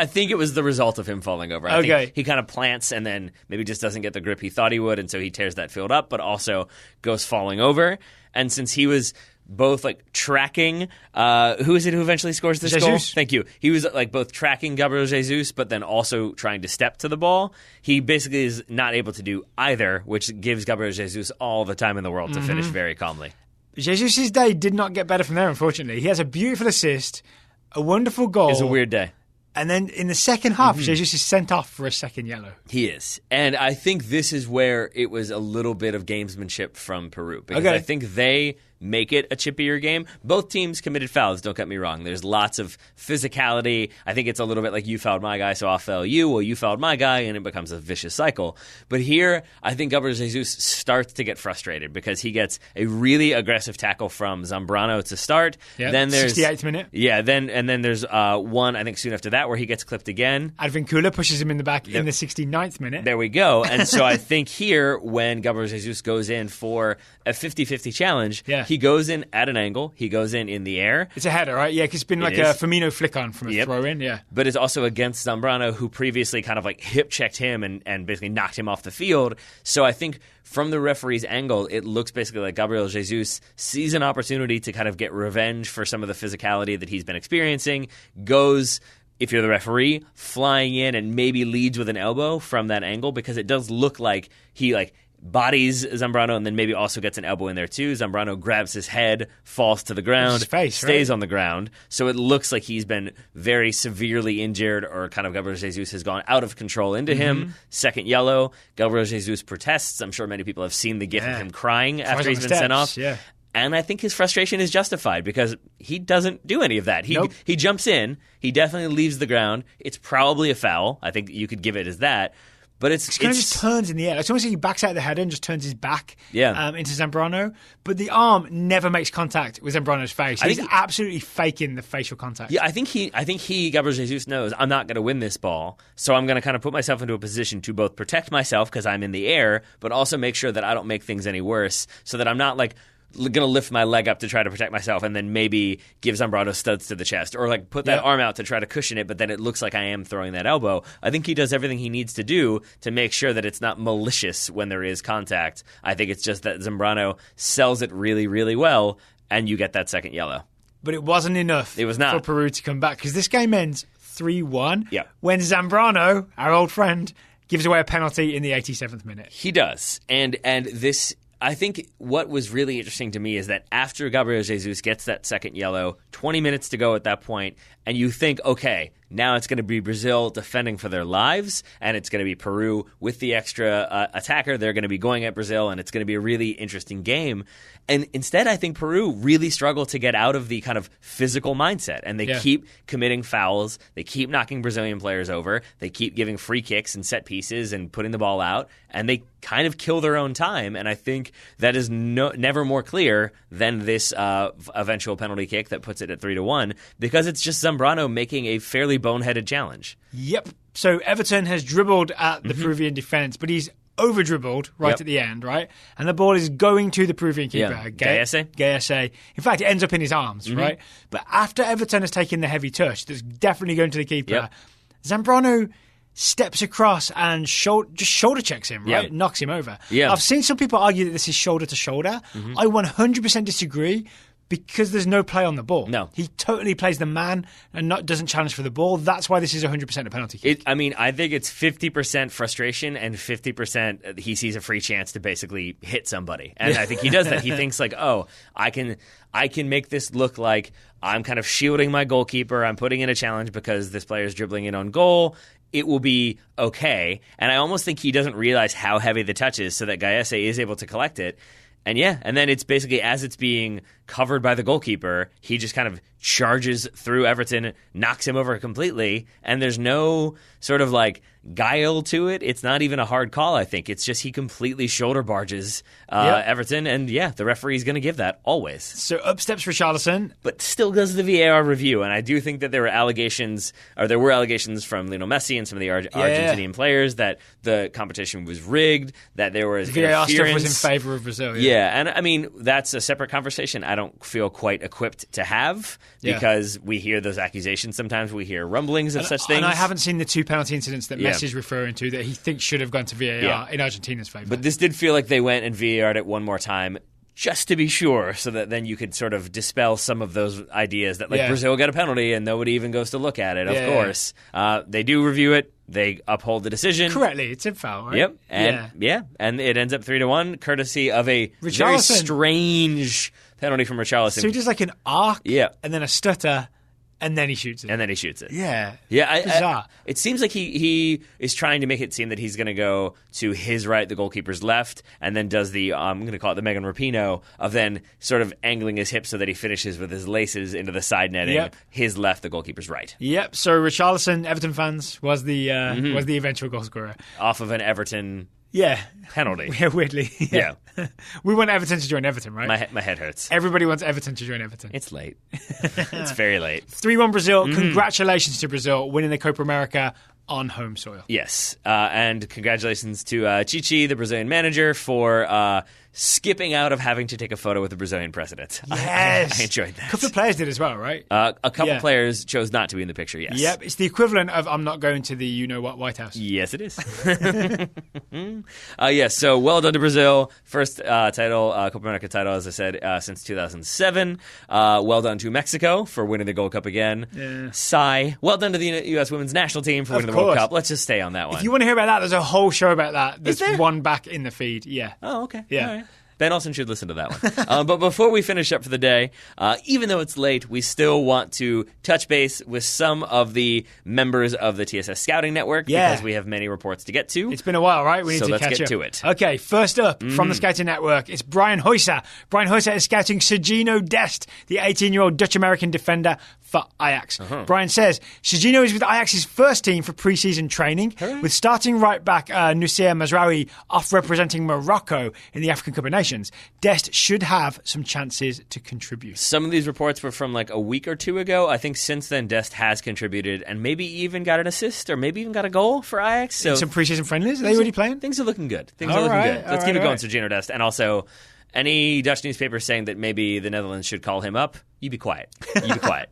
think it was the result of him falling over. I think he kind of plants and then maybe just doesn't get the grip he thought he would, and so he tears that field up, but also goes falling over. And since he was both like tracking, who is it who eventually scores this goal? Thank you. He was like both tracking Gabriel Jesus, but then also trying to step to the ball. He basically is not able to do either, which gives Gabriel Jesus all the time in the world to finish very calmly. Jesus' day did not get better from there, unfortunately. He has a beautiful assist, a wonderful goal. It's a weird day. And then in the second half, Jesus is sent off for a second yellow. He is. And I think this is where it was a little bit of gamesmanship from Peru. Because I think they make it a chippier game. Both teams committed fouls, don't get me wrong. There's lots of physicality. I think it's a little bit like you fouled my guy, so I'll foul you, or you fouled my guy, and it becomes a vicious cycle. But here, I think Gabriel Jesus starts to get frustrated because he gets a really aggressive tackle from Zambrano to start. Yep. Then there's 68th minute. Yeah, then there's one, I think, soon after that where he gets clipped again. Advíncula pushes him in the back in the 69th minute. There we go. And so I think here, when Gabriel Jesus goes in for a 50-50 challenge, he goes in at an angle. He goes in the air. It's a header, right? Yeah, because it's been like a Firmino flick on from a throw in, But it's also against Zambrano, who previously kind of like hip-checked him and basically knocked him off the field. So I think from the referee's angle, it looks basically like Gabriel Jesus sees an opportunity to kind of get revenge for some of the physicality that he's been experiencing, goes, if you're the referee, flying in and maybe leads with an elbow from that angle, because it does look like he like bodies Zambrano and then maybe also gets an elbow in there too. Zambrano grabs his head, falls to the ground, stays on the ground. So it looks like he's been very severely injured, or kind of Gabriel Jesus has gone out of control into him. Second yellow. Gabriel Jesus protests. I'm sure many people have seen the gif of him crying after he's been sent off. Yeah. And I think his frustration is justified because he doesn't do any of that. He jumps in. He definitely leaves the ground. It's probably a foul. I think you could give it as that. But it kind of just turns in the air. It's almost like he backs out the header and just turns his back into Zambrano. But the arm never makes contact with Zambrano's face. He's absolutely faking the facial contact. Yeah, I think Gabriel Jesus knows I'm not going to win this ball, so I'm going to kind of put myself into a position to both protect myself because I'm in the air, but also make sure that I don't make things any worse, so that I'm not like going to lift my leg up to try to protect myself and then maybe give Zambrano studs to the chest, or like put that arm out to try to cushion it, but then it looks like I am throwing that elbow. I think he does everything he needs to do to make sure that it's not malicious when there is contact. I think it's just that Zambrano sells it really, really well, and you get that second yellow. But it wasn't enough for Peru to come back, because this game ends 3-1 when Zambrano, our old friend, gives away a penalty in the 87th minute. He does. And this... I think what was really interesting to me is that after Gabriel Jesus gets that second yellow, 20 minutes to go at that point, and you think, okay, now it's going to be Brazil defending for their lives, and it's going to be Peru with the extra attacker. They're going to be going at Brazil, and it's going to be a really interesting game. And instead, I think Peru really struggle to get out of the kind of physical mindset, and they keep committing fouls. They keep knocking Brazilian players over. They keep giving free kicks and set pieces and putting the ball out, and they kind of kill their own time. And I think that is never more clear than this eventual penalty kick that puts it at 3-1, because it's just Zambrano making a fairly boneheaded challenge. Yep. So Everton has dribbled at the Peruvian defence, but he's over-dribbled right at the end, right? And the ball is going to the Peruvian keeper. Gayese. In fact, it ends up in his arms, right? But after Everton has taken the heavy touch, that's definitely going to the keeper, Zambrano steps across and just shoulder checks him, right? Knocks him over. I've seen some people argue that this is shoulder to shoulder. I 100% disagree, because there's no play on the ball. No. He totally plays the man and doesn't challenge for the ball. That's why this is 100% a penalty kick. I think it's 50% frustration and 50% he sees a free chance to basically hit somebody. And I think he does that. He thinks like, oh, I can make this look like I'm kind of shielding my goalkeeper. I'm putting in a challenge because this player is dribbling in on goal. It will be okay. And I almost think he doesn't realize how heavy the touch is, so that Gayese is able to collect it. And and then it's basically, as it's being covered by the goalkeeper, he just kind of charges through Everton, knocks him over completely, and there's no sort of like guile to it. It's not even a hard call, I think. It's just he completely shoulder barges Everton, and the referee's going to give that always. So up steps Richarlison. But still does the VAR review, and I do think that there were allegations from Lionel Messi and some of the Argentinian players that the competition was rigged, that there was VAR stuff was in favour of Brazil. And I mean, that's a separate conversation I don't feel quite equipped to have, because we hear those accusations sometimes. We hear rumblings of such things. And I haven't seen the 2 penalty incidents that Messi is referring to that he thinks should have gone to VAR in Argentina's favour. But this did feel like they went and VAR'd it one more time, just to be sure, so that then you could sort of dispel some of those ideas that Brazil got a penalty and nobody even goes to look at it. Of course. They do review it. They uphold the decision. Correctly. It's a foul, right? Yep. And it ends up 3-1, courtesy of a very strange penalty from Richarlison. So he does like an arc and then a stutter, and then he shoots it. Yeah. Bizarre. It seems like he is trying to make it seem that he's going to go to his right, the goalkeeper's left, and then does the, I'm going to call it the Megan Rapinoe, of then sort of angling his hips so that he finishes with his laces into the side netting, his left, the goalkeeper's right. Yep. So Richarlison, Everton fans, was the eventual goal scorer. Off of an Everton penalty. Weirdly. Yeah. We want Everton to join Everton, right? My head hurts. Everybody wants Everton to join Everton. It's late. It's very late. 3-1 Brazil. Congratulations to Brazil winning the Copa America on home soil. Yes. And congratulations to Chichi, the Brazilian manager, for skipping out of having to take a photo with the Brazilian president. Yes. I enjoyed that. A couple of players did as well, right? A couple players chose not to be in the picture, yes. Yep, it's the equivalent of I'm not going to the you-know-what White House. Yes, it is. Yes, so well done to Brazil. First Copa America title, as I said, since 2007. Well done to Mexico for winning the Gold Cup again. Yeah. Sigh. Well done to the U.S. women's national team for winning the World Cup. Let's just stay on that one. If you want to hear about that, there's a whole show about that. There's one back in the feed. Yeah. Oh, okay. Yeah. All right. Ben Olsen should listen to that one. But before we finish up for the day, even though it's late, we still want to touch base with some of the members of the TSS Scouting Network because we have many reports to get to. It's been a while, right? We need to let's catch get up. to it. Okay, first up from the Scouting Network, it's Brian Huyser. Brian Huyser is scouting Sergino Dest, the 18-year-old Dutch-American defender for Ajax. Brian says, Sergino is with Ajax's first team for pre-season training, with starting right back Nusseir Mazraoui off representing Morocco in the African Cup of Nations. Dest should have some chances to contribute. Some of these reports were from like a week or two ago. I think since then Dest has contributed and maybe even got an assist or maybe even got a goal for Ajax. So some pre-season friendlies? Are they already playing? Things are looking good. Let's keep it going, Sergino Dest. And also, any Dutch newspaper saying that maybe the Netherlands should call him up, you be quiet. You be quiet.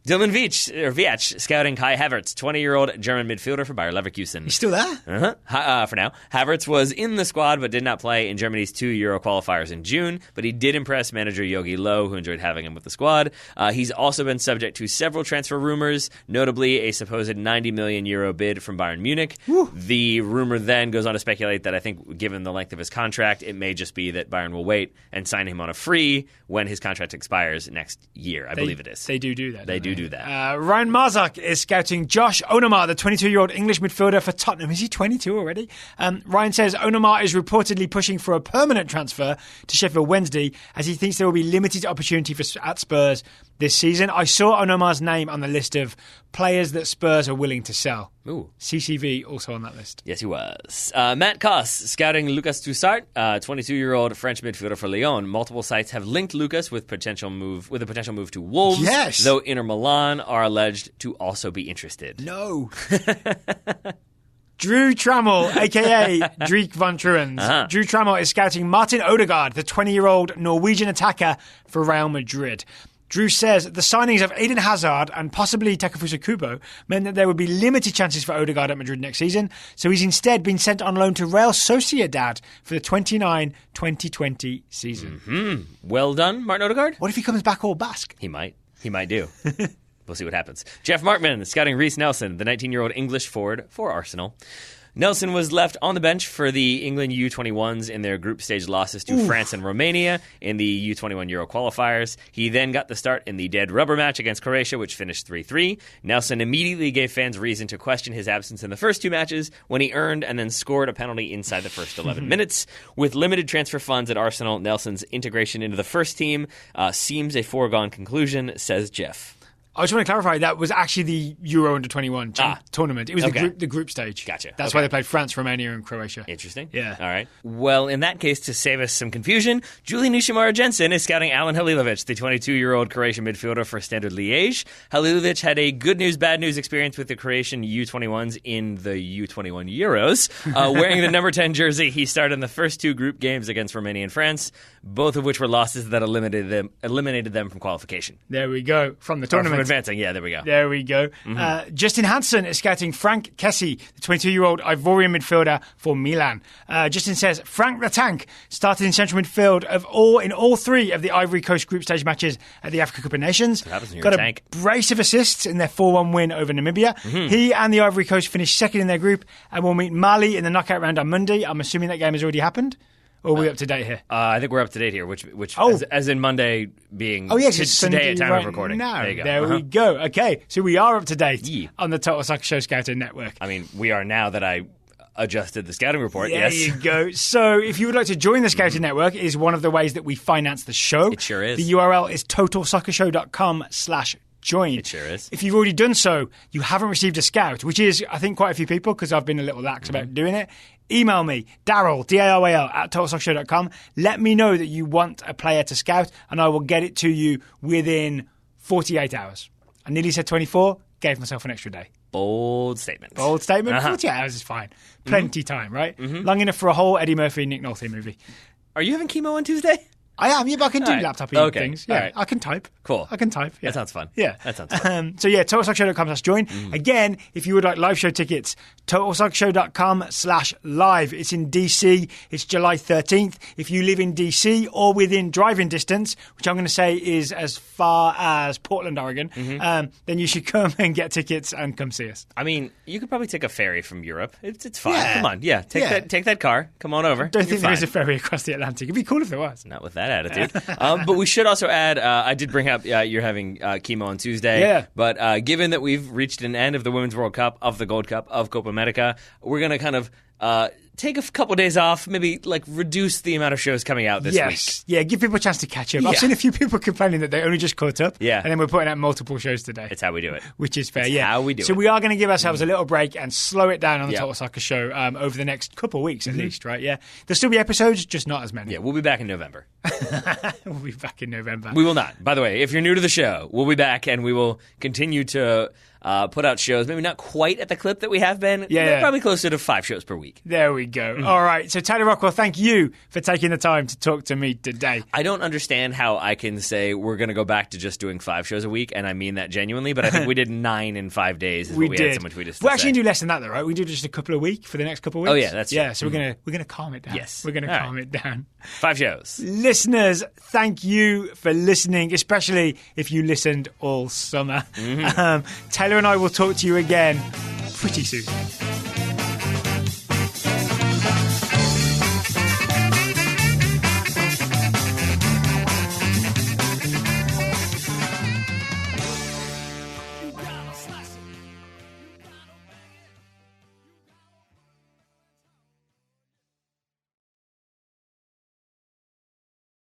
Dylan Viech scouting Kai Havertz, 20-year-old German midfielder for Bayer Leverkusen. He's still there? For now. Havertz was in the squad but did not play in Germany's 2 Euro qualifiers in June, but he did impress manager Jogi Löw, who enjoyed having him with the squad. He's also been subject to several transfer rumors, notably a supposed 90 million euro bid from Bayern Munich. Woo. The rumor then goes on to speculate that I think given the length of his contract, it may just be that Bayern will wait and sign him on a free when his contract expires next year. I believe it is. They do that. They do that. Ryan Marzak is scouting Josh Onamar, the 22-year-old English midfielder for Tottenham. Is he 22 already? Ryan says Onamar is reportedly pushing for a permanent transfer to Sheffield Wednesday as he thinks there will be limited opportunity at Spurs this season. I saw Onomar's name on the list of players that Spurs are willing to sell. Ooh. CCV also on that list. Yes, he was. Matt Koss scouting Lucas Toussaint, 22-year-old French midfielder for Lyon. Multiple sites have linked Lucas with a potential move to Wolves. Yes. Though Inter Milan are alleged to also be interested. No. Drew Trammell, a.k.a. Dreek van Truens. Drew Trammell is scouting Martin Odegaard, the 20-year-old Norwegian attacker for Real Madrid. Drew says the signings of Eden Hazard and possibly Takefusa Kubo meant that there would be limited chances for Odegaard at Madrid next season, so he's instead been sent on loan to Real Sociedad for the 29-2020 season. Mm-hmm. Well done, Martin Odegaard. What if he comes back all Basque? He might do. We'll see what happens. Jeff Markman scouting Rhys Nelson, the 19-year-old English forward for Arsenal. Nelson was left on the bench for the England U21s in their group stage losses to France and Romania in the U21 Euro qualifiers. He then got the start in the dead rubber match against Croatia, which finished 3-3. Nelson immediately gave fans reason to question his absence in the first two matches when he earned and then scored a penalty inside the first 11 minutes. With limited transfer funds at Arsenal, Nelson's integration into the first team seems a foregone conclusion, says Jeff. I just want to clarify, that was actually the Euro Under-21 tournament. It was the group stage. Gotcha. That's why they played France, Romania, and Croatia. Interesting. Yeah. All right. Well, in that case, to save us some confusion, Julie Nishimara-Jensen is scouting Alan Halilovic, the 22-year-old Croatian midfielder for Standard Liège. Halilovic had a good news, bad news experience with the Croatian U21s in the U21 Euros. Wearing the number 10 jersey, he started in the first two group games against Romania and France, both of which were losses that eliminated them from qualification. There we go. From the tournament. From advancing, yeah, there we go. There we go. Mm-hmm. Justin Hansen is scouting Frank Kessie, the 22-year-old Ivorian midfielder for Milan. Justin says, Frank the Tank started in central midfield in all three of the Ivory Coast group stage matches at the Africa Cup of Nations. Got a brace of assists in their 4-1 win over Namibia. Mm-hmm. He and the Ivory Coast finished second in their group and will meet Mali in the knockout round on Monday. I'm assuming that game has already happened. Or are we up to date here? I think we're up to date here, which as in Monday being today at time of recording. Now. There you go. There we go. Okay, so we are up to date on the Total Soccer Show Scouting Network. I mean, we are now that I adjusted the scouting report, yes. There you go. So if you would like to join the Scouting Network, it is one of the ways that we finance the show. It sure is. The URL is totalsoccershow.com/join. It sure is. If you've already done so, you haven't received a scout, which is, I think, quite a few people because I've been a little lax about doing it. Email me, Daryl, D-A-R-A-L, @totalsoccershow.com. Let me know that you want a player to scout, and I will get it to you within 48 hours. I nearly said 24, gave myself an extra day. Bold statement. 48 hours is fine. Plenty time, right? Mm-hmm. Long enough for a whole Eddie Murphy, Nick Nolte movie. Are you having chemo on Tuesday? I am, yeah, but I can do laptop-y things. Yeah, right. I can type. Cool. I can type. Yeah. That sounds fun. Yeah. That sounds fun. So yeah, TotalSoccerShow.com/join. Again, if you would like live show tickets, TotalSoccerShow.com/live. It's in DC. It's July 13th. If you live in DC or within driving distance, which I'm going to say is as far as Portland, Oregon, then you should come and get tickets and come see us. I mean, you could probably take a ferry from Europe. It's fine. Yeah. Come on. Yeah, take that car. Come on over. Don't think there is a ferry across the Atlantic. It'd be cool if there was. Not with that attitude. But we should also add, I did bring up you're having chemo on Tuesday. Yeah. But given that we've reached an end of the Women's World Cup, of the Gold Cup, of Copa America, we're going to kind of take a couple days off, maybe like reduce the amount of shows coming out this week. Yeah, give people a chance to catch up. I've seen a few people complaining that they only just caught up. Yeah. And then we're putting out multiple shows today. It's how we do it. Which is fair, it's how we do it. So we are going to give ourselves a little break and slow it down on the Total Soccer Show over the next couple of weeks at least, right? Yeah. There'll still be episodes, just not as many. Yeah, we'll be back in November. We'll be back in November. We will not. By the way, if you're new to the show, we'll be back and we will continue to put out shows, maybe not quite at the clip that we have been, but probably closer to 5 shows per week. There we go. All right. So, Tyler Rockwell, thank you for taking the time to talk to me today. I don't understand how I can say we're going to go back to just doing 5 shows a week, and I mean that genuinely, but I think we did 9 in 5 days. Is we what we did. Had someone tweet us We'll actually do less than that, though, right? We do just a couple a week for the next couple of weeks. Oh, yeah, that's true. Yeah, so we're gonna calm it down. Yes. We're going to calm it down. 5 shows. Listeners, thank you for listening, especially if you listened all summer. Taylor and I will talk to you again pretty soon. You gotta slice it.